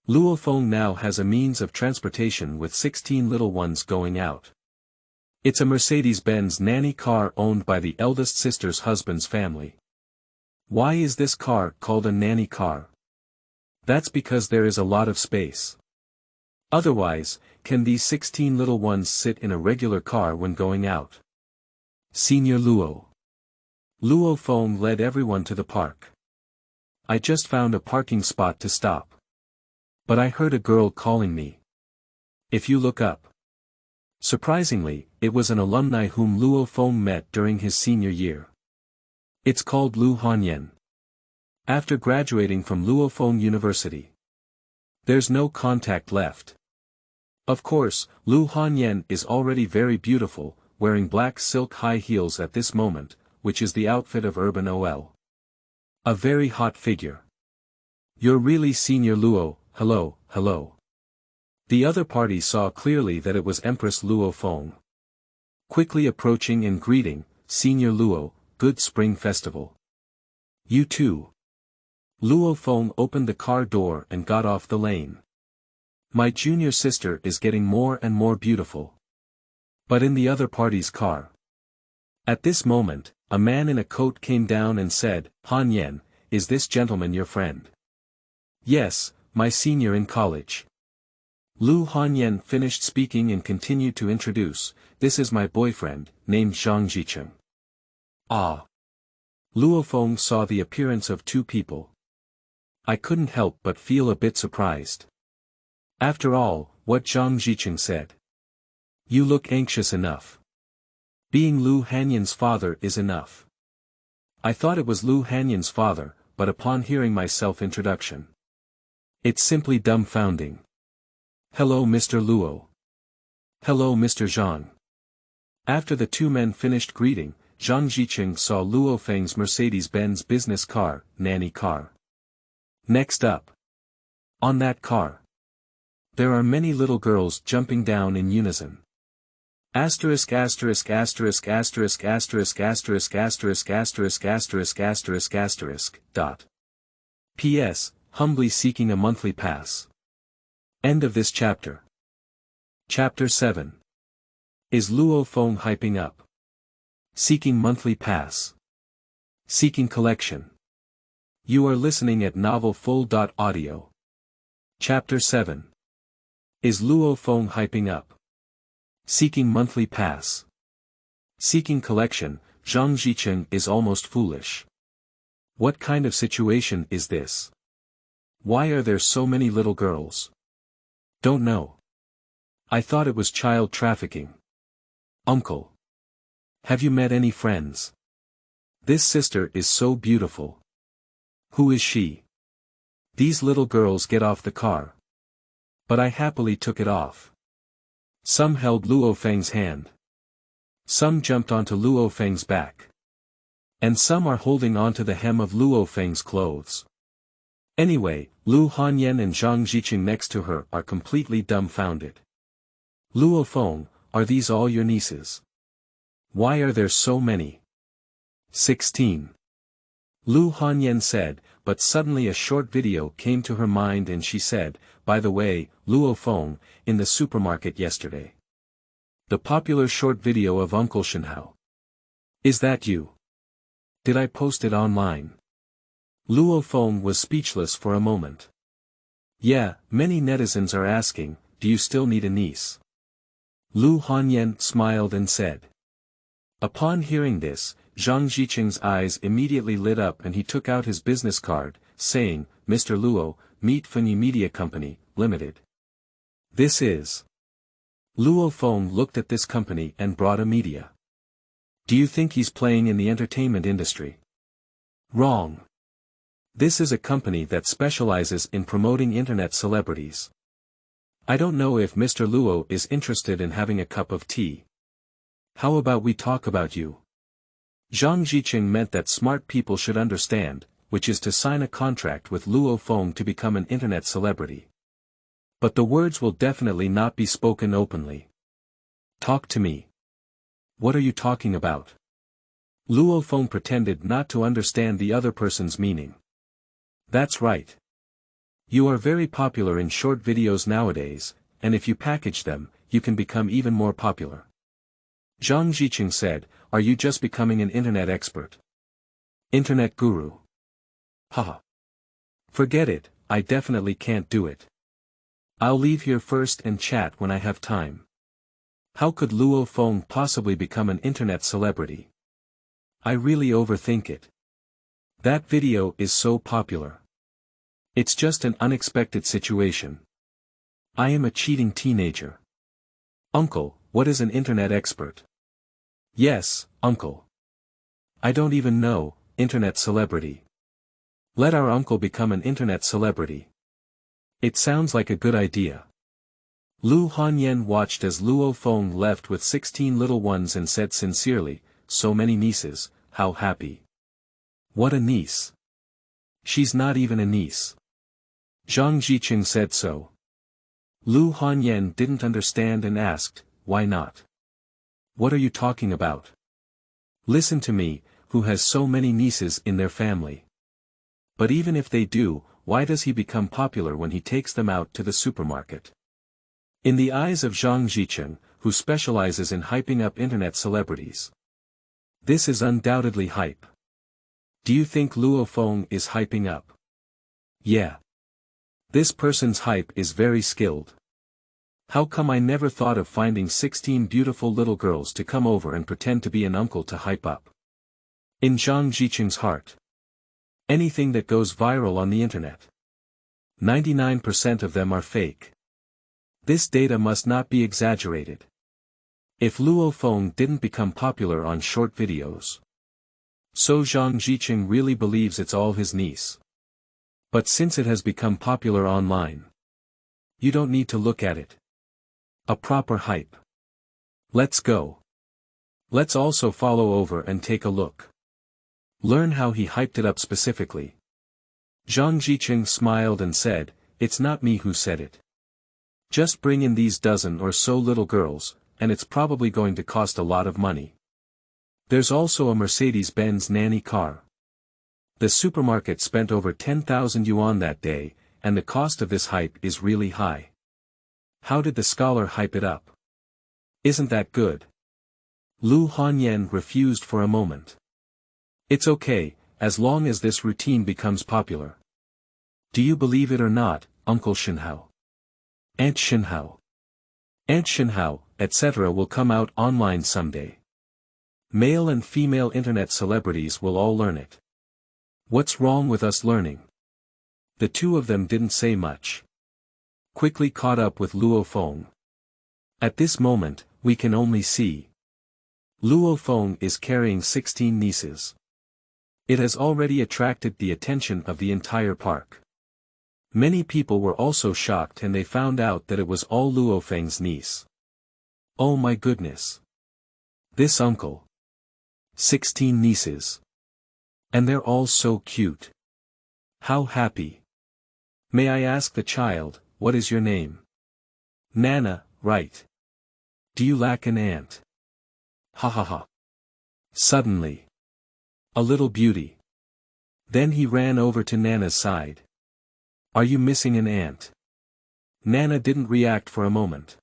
S1: Luo Feng now has a means of transportation with 16 little ones going out. It's a Mercedes-Benz nanny car owned by the eldest sister's husband's family. Why is this car called a nanny car? That's because there is a lot of space. Otherwise, can these 16 little ones sit in a regular car when going out? Senior Luo. Luo Feng led everyone to the park. I just found a parking spot to stop. But I heard a girl calling me. If you look up. Surprisingly, it was an alumni whom Luo Feng met during his senior year. It's called Lu Hanyan. After graduating from Luo Feng University. There's no contact left. Of course, Lu Hanyan is already very beautiful, wearing black silk high heels at this moment, which is the outfit of Urban OL. A very hot figure. You're really Senior Luo, hello, hello. The other party saw clearly that it was Empress Luo Feng. Quickly approaching and greeting, Senior Luo, good spring festival. You too. Luo Feng opened the car door and got off the lane. My junior sister is getting more and more beautiful. But in the other party's car. At this moment, a man in a coat came down and said, Han Yen, is this gentleman your friend? Yes, my senior in college. Lu Hanyan finished speaking and continued to introduce, this is my boyfriend, named Zhang Jicheng. Ah. Luo Feng saw the appearance of 2 people. I couldn't help but feel a bit surprised. After all, what Zhang Jicheng said. You look anxious enough. Being Lu Hanyan's father is enough. I thought it was Lu Hanyan's father, but upon hearing my self-introduction. It's simply dumbfounding. Hello Mr. Luo. Hello Mr. Zhang. After the 2 men finished greeting, Zhang Jicheng saw Luo Feng's Mercedes-Benz business car, nanny car. Next up. On that car. There are many little girls jumping down in unison. Asterisk asterisk asterisk asterisk asterisk asterisk asterisk asterisk asterisk asterisk asterisk dot. P.S. Humbly seeking a monthly pass. End of this chapter. Chapter 7. Is Luo Feng hyping up? Seeking monthly pass. Seeking collection. You are listening at Novel Full.audio. Chapter 7. Is Luo Feng hyping up? Seeking monthly pass. Seeking collection, Zhang Jicheng is almost foolish. What kind of situation is this? Why are there so many little girls? Don't know. I thought it was child trafficking. Uncle. Have you met any friends? This sister is so beautiful. Who is she? These little girls get off the car. But I happily took it off. Some held Luo Feng's hand. Some jumped onto Luo Feng's back. And some are holding onto the hem of Luo Feng's clothes. Anyway, Lu Hanyan and Zhang Jiqing next to her are completely dumbfounded. Luo Feng, are these all your nieces? Why are there so many? 16. Lu Hanyan said, but suddenly a short video came to her mind and she said, by the way, Luo Feng, in the supermarket yesterday. The popular short video of Uncle Shenhao. Is that you? Did I post it online? Luo Feng was speechless for a moment. Yeah, many netizens are asking, do you still need a niece? Lu Hanyan smiled and said. Upon hearing this, Zhang Jiqing's eyes immediately lit up and he took out his business card, saying, Mr. Luo, meet Fenyi Media Company, Limited. This is. Luo Feng looked at this company and brought a media. Do you think he's playing in the entertainment industry? Wrong. This is a company that specializes in promoting internet celebrities. I don't know if Mr. Luo is interested in having a cup of tea. How about we talk about you? Zhang Jiqing meant that smart people should understand, which is to sign a contract with Luo Feng to become an internet celebrity. But the words will definitely not be spoken openly. Talk to me. What are you talking about? Luo Feng pretended not to understand the other person's meaning. That's right. You are very popular in short videos nowadays, and if you package them, you can become even more popular. Zhang Jiqing said, are you just becoming an internet expert? Internet guru. Haha. Forget it, I definitely can't do it. I'll leave here first and chat when I have time. How could Luo Feng possibly become an internet celebrity? I really overthink it. That video is so popular. It's just an unexpected situation. I am a cheating teenager. Uncle, what is an internet expert? Yes, uncle. I don't even know, internet celebrity. Let our uncle become an internet celebrity. It sounds like a good idea. Lu Hanyan watched as Luo Feng left with 16 little ones and said sincerely, so many nieces, how happy. What a niece. She's not even a niece. Zhang Jiqing said so. Lu Hanyan didn't understand and asked, why not? What are you talking about? Listen to me, who has so many nieces in their family? But even if they do, why does he become popular when he takes them out to the supermarket? In the eyes of Zhang Jiqing, who specializes in hyping up internet celebrities. This is undoubtedly hype. Do you think Luo Feng is hyping up? Yeah. This person's hype is very skilled. How come I never thought of finding 16 beautiful little girls to come over and pretend to be an uncle to hype up? In Zhang Jiqing's heart. Anything that goes viral on the internet. 99% of them are fake. This data must not be exaggerated. If Luo Feng didn't become popular on short videos. So Zhang Jiqing really believes it's all his niece. But since it has become popular online. You don't need to look at it. A proper hype. Let's go. Let's also follow over and take a look. Learn how he hyped it up specifically. Zhang Jiqing smiled and said, it's not me who said it. Just bring in these dozen or so little girls, and it's probably going to cost a lot of money. There's also a Mercedes-Benz nanny car. The supermarket spent over 10,000 yuan that day, and the cost of this hype is really high. How did the scholar hype it up? Isn't that good? Lu Hanyan refused for a moment. It's okay, as long as this routine becomes popular. Do you believe it or not, Uncle Shenhao? Aunt Shenhao. Aunt Shenhao, etc. will come out online someday. Male and female internet celebrities will all learn it. What's wrong with us learning? The two of them didn't say much. Quickly caught up with Luo Feng. At this moment, we can only see. Luo Feng is carrying 16 nieces. It has already attracted the attention of the entire park. Many people were also shocked and they found out that it was all Luo Feng's niece. Oh my goodness. This uncle. 16 nieces. And they're all so cute. How happy. May I ask the child, what is your name? Nana, right. Do you lack an aunt? Ha ha ha. Suddenly. A little beauty. Then he ran over to Nana's side. Are you missing an aunt? Nana didn't react for a moment.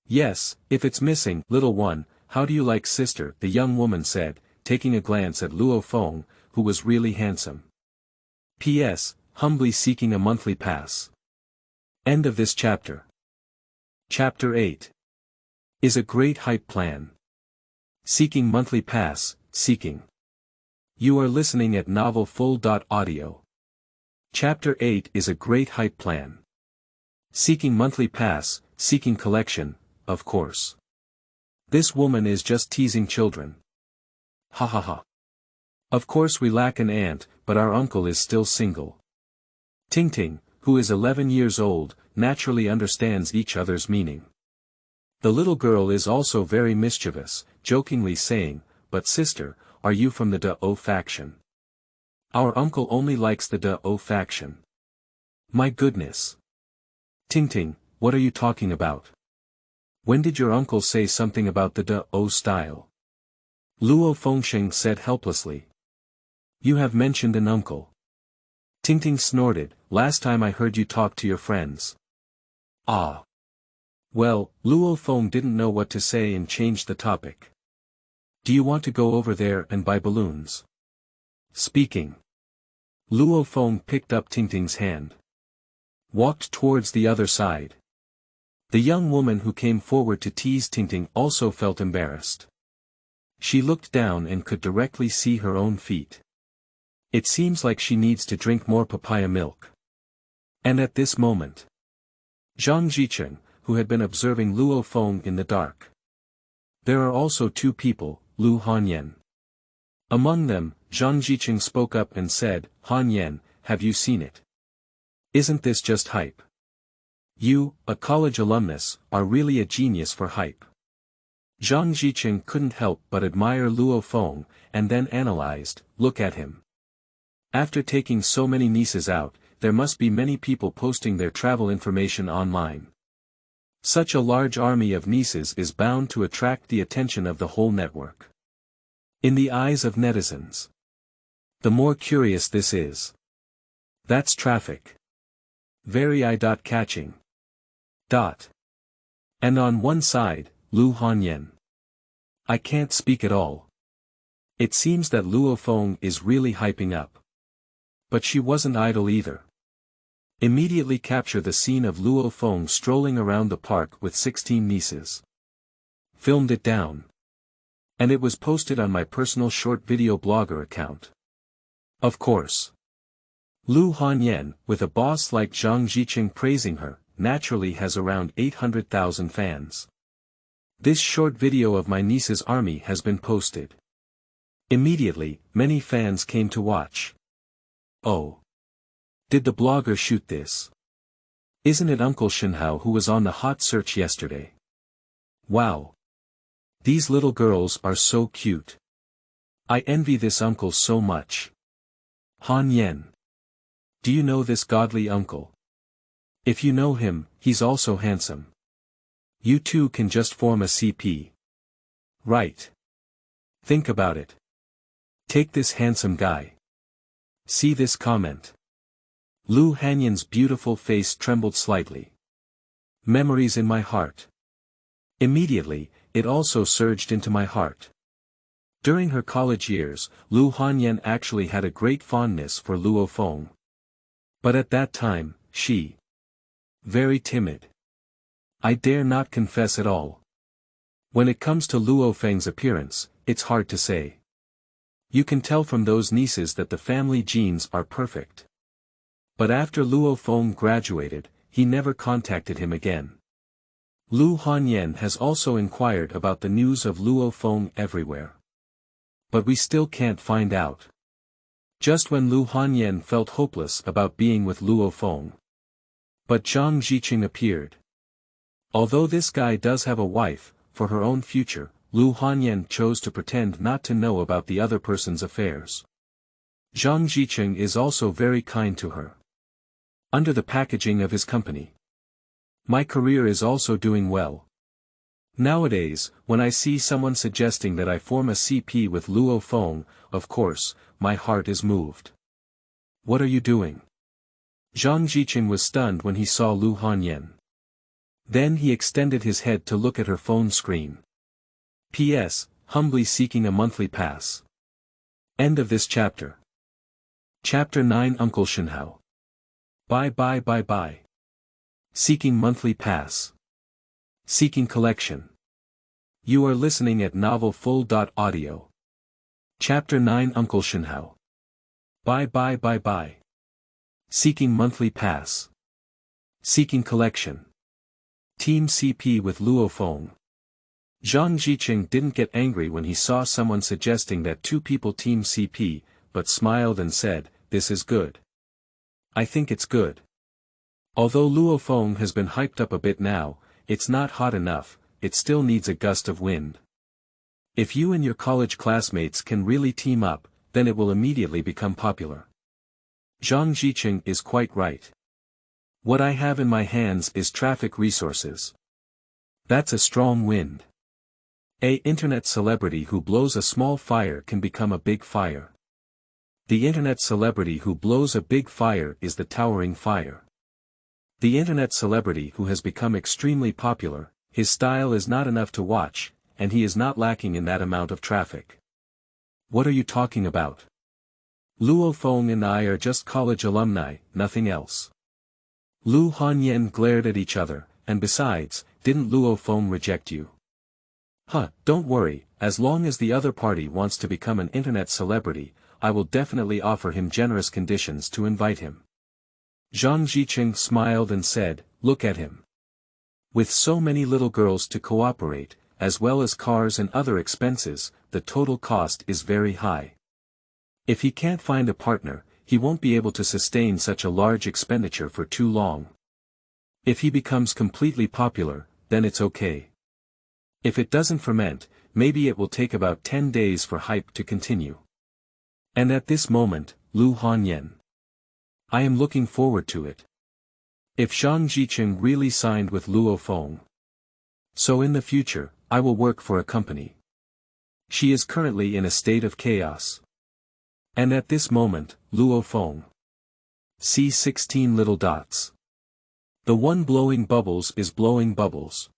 S1: Yes, if it's missing, little one, how do you like sister? The young woman said, taking a glance at Luo Feng, who was really handsome. P.S. Humbly seeking a monthly pass. End of this chapter. Chapter 8. Is a great hype plan. Seeking monthly pass, seeking. You are listening at novelfull.audio. Chapter 8 is a great hype plan. Seeking monthly pass, seeking collection, of course. This woman is just teasing children. Ha ha ha. Of course we lack an aunt, but our uncle is still single. Ting Ting, who is 11 years old, naturally understands each other's meaning. The little girl is also very mischievous, jokingly saying, but sister, are you from the Da-O faction? Our uncle only likes the Da-O faction. My goodness. Ting Ting, what are you talking about? When did your uncle say something about the Da-O style? Luo Fengsheng said helplessly. You have mentioned an uncle. Ting Ting snorted, last time I heard you talk to your friends. Ah. Well, Luo Feng didn't know what to say and changed the topic. Do you want to go over there and buy balloons? Speaking. Luo Feng picked up Ting Ting's hand. Walked towards the other side. The young woman who came forward to tease Ting Ting also felt embarrassed. She looked down and could directly see her own feet. It seems like she needs to drink more papaya milk. And at this moment, Zhang Jicheng, who had been observing Luo Feng in the dark. There are also two people, Lu Hanyan. Among them, Zhang Jicheng spoke up and said, Hanyan, have you seen it? Isn't this just hype? You, a college alumnus, are really a genius for hype. Zhang Jicheng couldn't help but admire Luo Feng, and then analyzed, look at him. After taking so many nieces out, there must be many people posting their travel information online. Such a large army of nieces is bound to attract the attention of the whole network. In the eyes of netizens. The more curious this is. That's traffic. Very eye-catching. And on one side, Lu Hanyan. I can't speak at all. It seems that Luo Feng is really hyping up. But she wasn't idle either. Immediately capture the scene of Luo Feng strolling around the park with 16 nieces. Filmed it down. And it was posted on my personal short video blogger account. Of course. Lu Hanyan, with a boss like Zhang Jicheng praising her, naturally has around 800,000 fans. This short video of my niece's army has been posted. Immediately, many fans came to watch. Oh. Did the blogger shoot this? Isn't it Uncle Shenhao who was on the hot search yesterday? Wow. These little girls are so cute. I envy this uncle so much. Han Yen. Do you know this godly uncle? If you know him, he's also handsome. You two can just form a CP. Right. Think about it. Take this handsome guy. See this comment. Lu Hanyan's beautiful face trembled slightly. Memories in my heart. Immediately, it also surged into my heart. During her college years, Lu Hanyan actually had a great fondness for Luo Feng. But at that time, she. Very timid. I dare not confess at all. When it comes to Luo Feng's appearance, it's hard to say. You can tell from those nieces that the family genes are perfect. But after Luo Feng graduated, he never contacted him again. Lu Hanyan has also inquired about the news of Luo Feng everywhere. But we still can't find out. Just when Lu Hanyan felt hopeless about being with Luo Feng. But Zhang Jiqing appeared. Although this guy does have a wife, for her own future, Lu Hanyan chose to pretend not to know about the other person's affairs. Zhang Jiqing is also very kind to her. Under the packaging of his company. My career is also doing well. Nowadays, when I see someone suggesting that I form a CP with Luo Feng, of course, my heart is moved. What are you doing? Zhang Jiqing was stunned when he saw Lu Hanyan. Then he extended his head to look at her phone screen. P.S. Humbly seeking a monthly pass. End of this chapter. Chapter 9 Uncle Shenhao. Bye. Seeking monthly pass. Seeking collection. You are listening at novelfull.audio. Chapter 9 Uncle Shenhao. Bye. Seeking monthly pass. Seeking collection. Team CP with Luo Feng. Zhang Jiqing didn't get angry when he saw someone suggesting that two people team CP, but smiled and said, "This is good. I think it's good." Although Luo Feng has been hyped up a bit now, it's not hot enough, it still needs a gust of wind. If you and your college classmates can really team up, then it will immediately become popular. Zhang Jiqing is quite right. What I have in my hands is traffic resources. That's a strong wind. A internet celebrity who blows a small fire can become a big fire. The internet celebrity who blows a big fire is the towering fire. The internet celebrity who has become extremely popular, his style is not enough to watch, and he is not lacking in that amount of traffic. What are you talking about? Luo Feng and I are just college alumni, nothing else. Lu Hanyan glared at each other, and besides, didn't Luo Feng reject you? Don't worry, as long as the other party wants to become an internet celebrity, I will definitely offer him generous conditions to invite him. Zhang Jiqing smiled and said, "Look at him. With so many little girls to cooperate, as well as cars and other expenses, the total cost is very high. If he can't find a partner, he won't be able to sustain such a large expenditure for too long. If he becomes completely popular, then it's okay. If it doesn't ferment, maybe it will take about 10 days for hype to continue." And at this moment, Lu Hanyan. I am looking forward to it. If Zhang Jiqing really signed with Luo Feng. So in the future, I will work for a company. She is currently in a state of chaos. And at this moment, Luo Feng. See 16 little dots. The one blowing bubbles is blowing bubbles.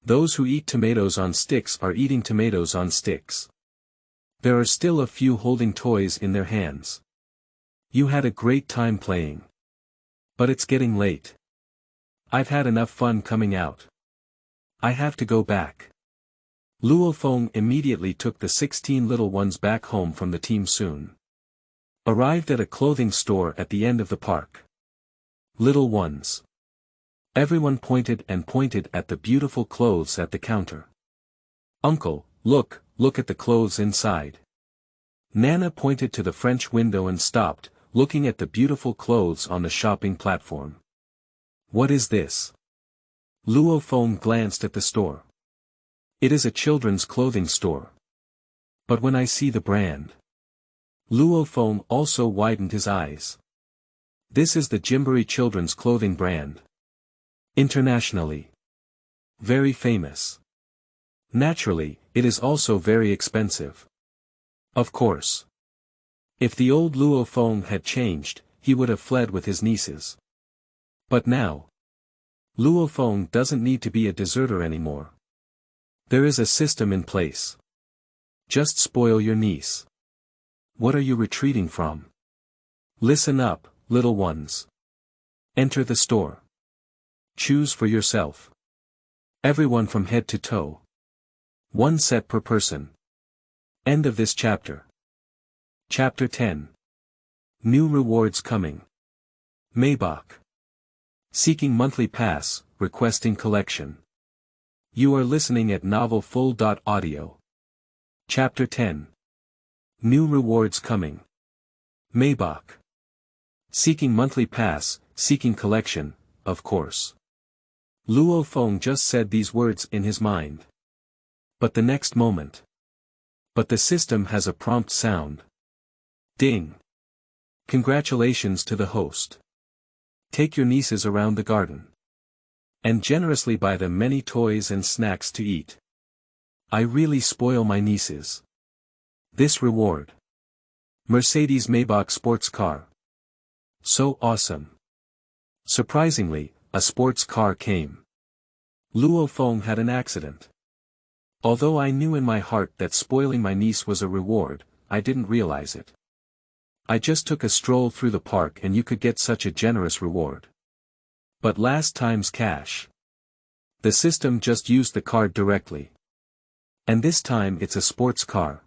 S1: Those who eat tomatoes on sticks are eating tomatoes on sticks. There are still a few holding toys in their hands. You had a great time playing. But it's getting late. I've had enough fun coming out. I have to go back. Luo Feng immediately took the 16 little ones back home from the team soon. Arrived at a clothing store at the end of the park. Little ones. Everyone pointed at the beautiful clothes at the counter. "Uncle, look at the clothes inside." Nana pointed to the French window and stopped, looking at the beautiful clothes on the shopping platform. "What is this?" Luo Feng glanced at the store. "It is a children's clothing store. But when I see the brand..." Luo Feng also widened his eyes. "This is the Jimberi children's clothing brand. Internationally. Very famous. Naturally, it is also very expensive. Of course. If the old Luo Feng had changed, he would have fled with his nieces. But now, Luo Feng doesn't need to be a deserter anymore. There is a system in place. Just spoil your niece. What are you retreating from? Listen up, little ones. Enter the store. Choose for yourself. Everyone from head to toe. One set per person. End of this chapter. Chapter 10. New rewards coming. Maybach. Seeking monthly pass, requesting collection. You are listening at Novel Full. Audio. Chapter 10. New rewards coming. Maybach. Seeking monthly pass, seeking collection, of course. Luo Feng just said these words in his mind. But the next moment. But the system has a prompt sound. Ding. Congratulations to the host. Take your nieces around the garden. And generously buy them many toys and snacks to eat. I really spoil my nieces. This reward. Mercedes Maybach sports car. So awesome. Surprisingly, a sports car came. Luo Feng had an accident. Although I knew in my heart that spoiling my niece was a reward, I didn't realize it. I just took a stroll through the park and you could get such a generous reward. But last time's cash. The system just used the card directly. And this time it's a sports car.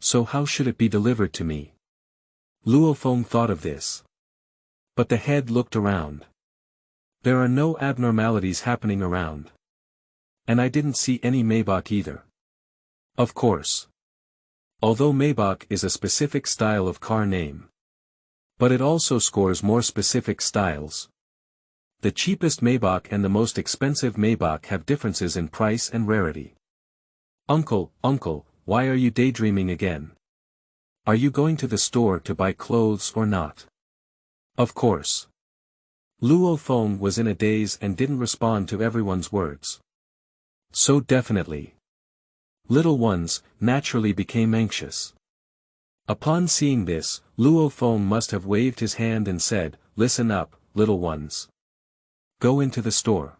S1: So how should it be delivered to me? Luo Feng thought of this. But the head looked around. There are no abnormalities happening around. And I didn't see any Maybach either. Of course. Although Maybach is a specific style of car name. But it also scores more specific styles. The cheapest Maybach and the most expensive Maybach have differences in price and rarity. Uncle, why are you daydreaming again? Are you going to the store to buy clothes or not? Of course. Luo Feng was in a daze and didn't respond to everyone's words. So definitely. Little ones, naturally became anxious. Upon seeing this, Luo Feng must have waved his hand and said, "Listen up, little ones. Go into the store.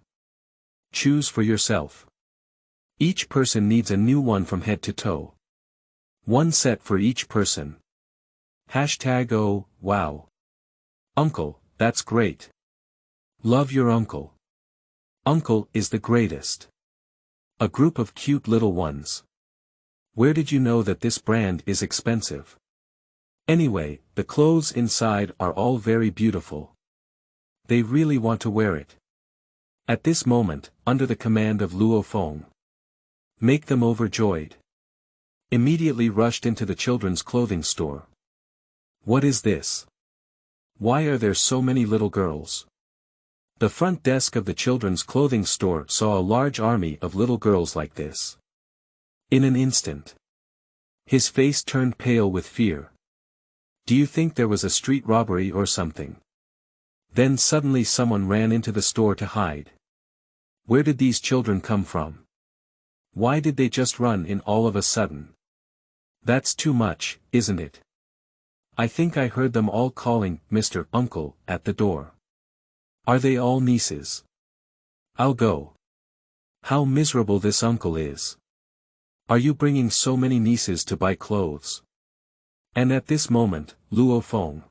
S1: Choose for yourself. Each person needs a new one from head to toe. One set for each person. Hashtag oh, wow. Uncle, that's great. Love your uncle. Uncle is the greatest. A group of cute little ones. Where did you know that this brand is expensive? Anyway, the clothes inside are all very beautiful. They really want to wear it. At this moment, under the command of Luo Feng. Make them overjoyed. Immediately rushed into the children's clothing store. What is this? Why are there so many little girls? The front desk of the children's clothing store saw a large army of little girls like this. In an instant. His face turned pale with fear. Do you think there was a street robbery or something? Then suddenly someone ran into the store to hide. Where did these children come from? Why did they just run in all of a sudden? That's too much, isn't it? I think I heard them all calling Mr. Uncle at the door. Are they all nieces? I'll go. How miserable this uncle is. Are you bringing so many nieces to buy clothes? And at this moment, Luo Feng.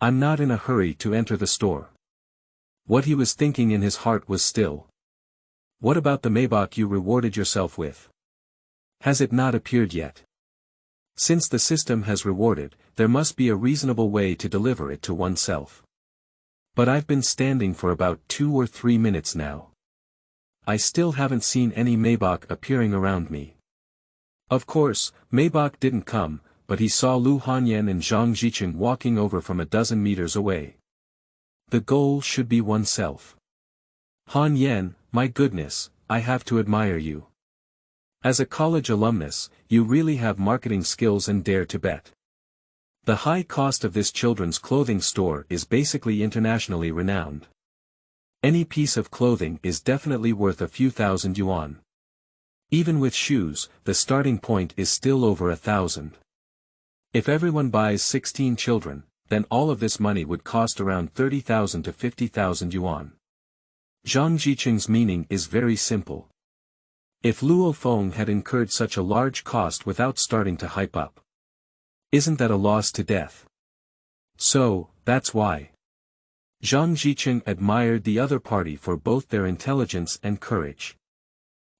S1: I'm not in a hurry to enter the store. What he was thinking in his heart was still. What about the Maybach you rewarded yourself with? Has it not appeared yet? Since the system has rewarded, there must be a reasonable way to deliver it to oneself. But I've been standing for about 2 or 3 minutes now. I still haven't seen any Maybach appearing around me. Of course, Maybach didn't come, but he saw Lu Hanyan and Zhang Jicheng walking over from a dozen meters away. The goal should be oneself. Hanyan, my goodness, I have to admire you. As a college alumnus, you really have marketing skills and dare to bet. The high cost of this children's clothing store is basically internationally renowned. Any piece of clothing is definitely worth a few thousand yuan. Even with shoes, the starting point is still over 1,000. If everyone buys 16 children, then all of this money would cost around 30,000 to 50,000 yuan. Zhang Jicheng's meaning is very simple. If Luo Feng had incurred such a large cost without starting to hype up, isn't that a loss to death? So, that's why. Zhang Jicheng admired the other party for both their intelligence and courage.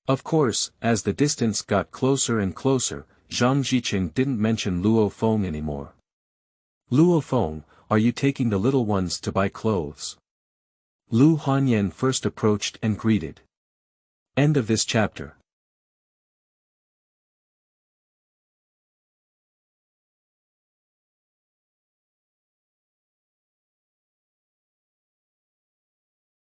S1: Of course, as the distance got closer and closer, Zhang Ziqing didn't mention Luo Feng anymore. Luo Feng, are you taking the little ones to buy clothes? Lu Hanyan first approached and greeted. End of this chapter.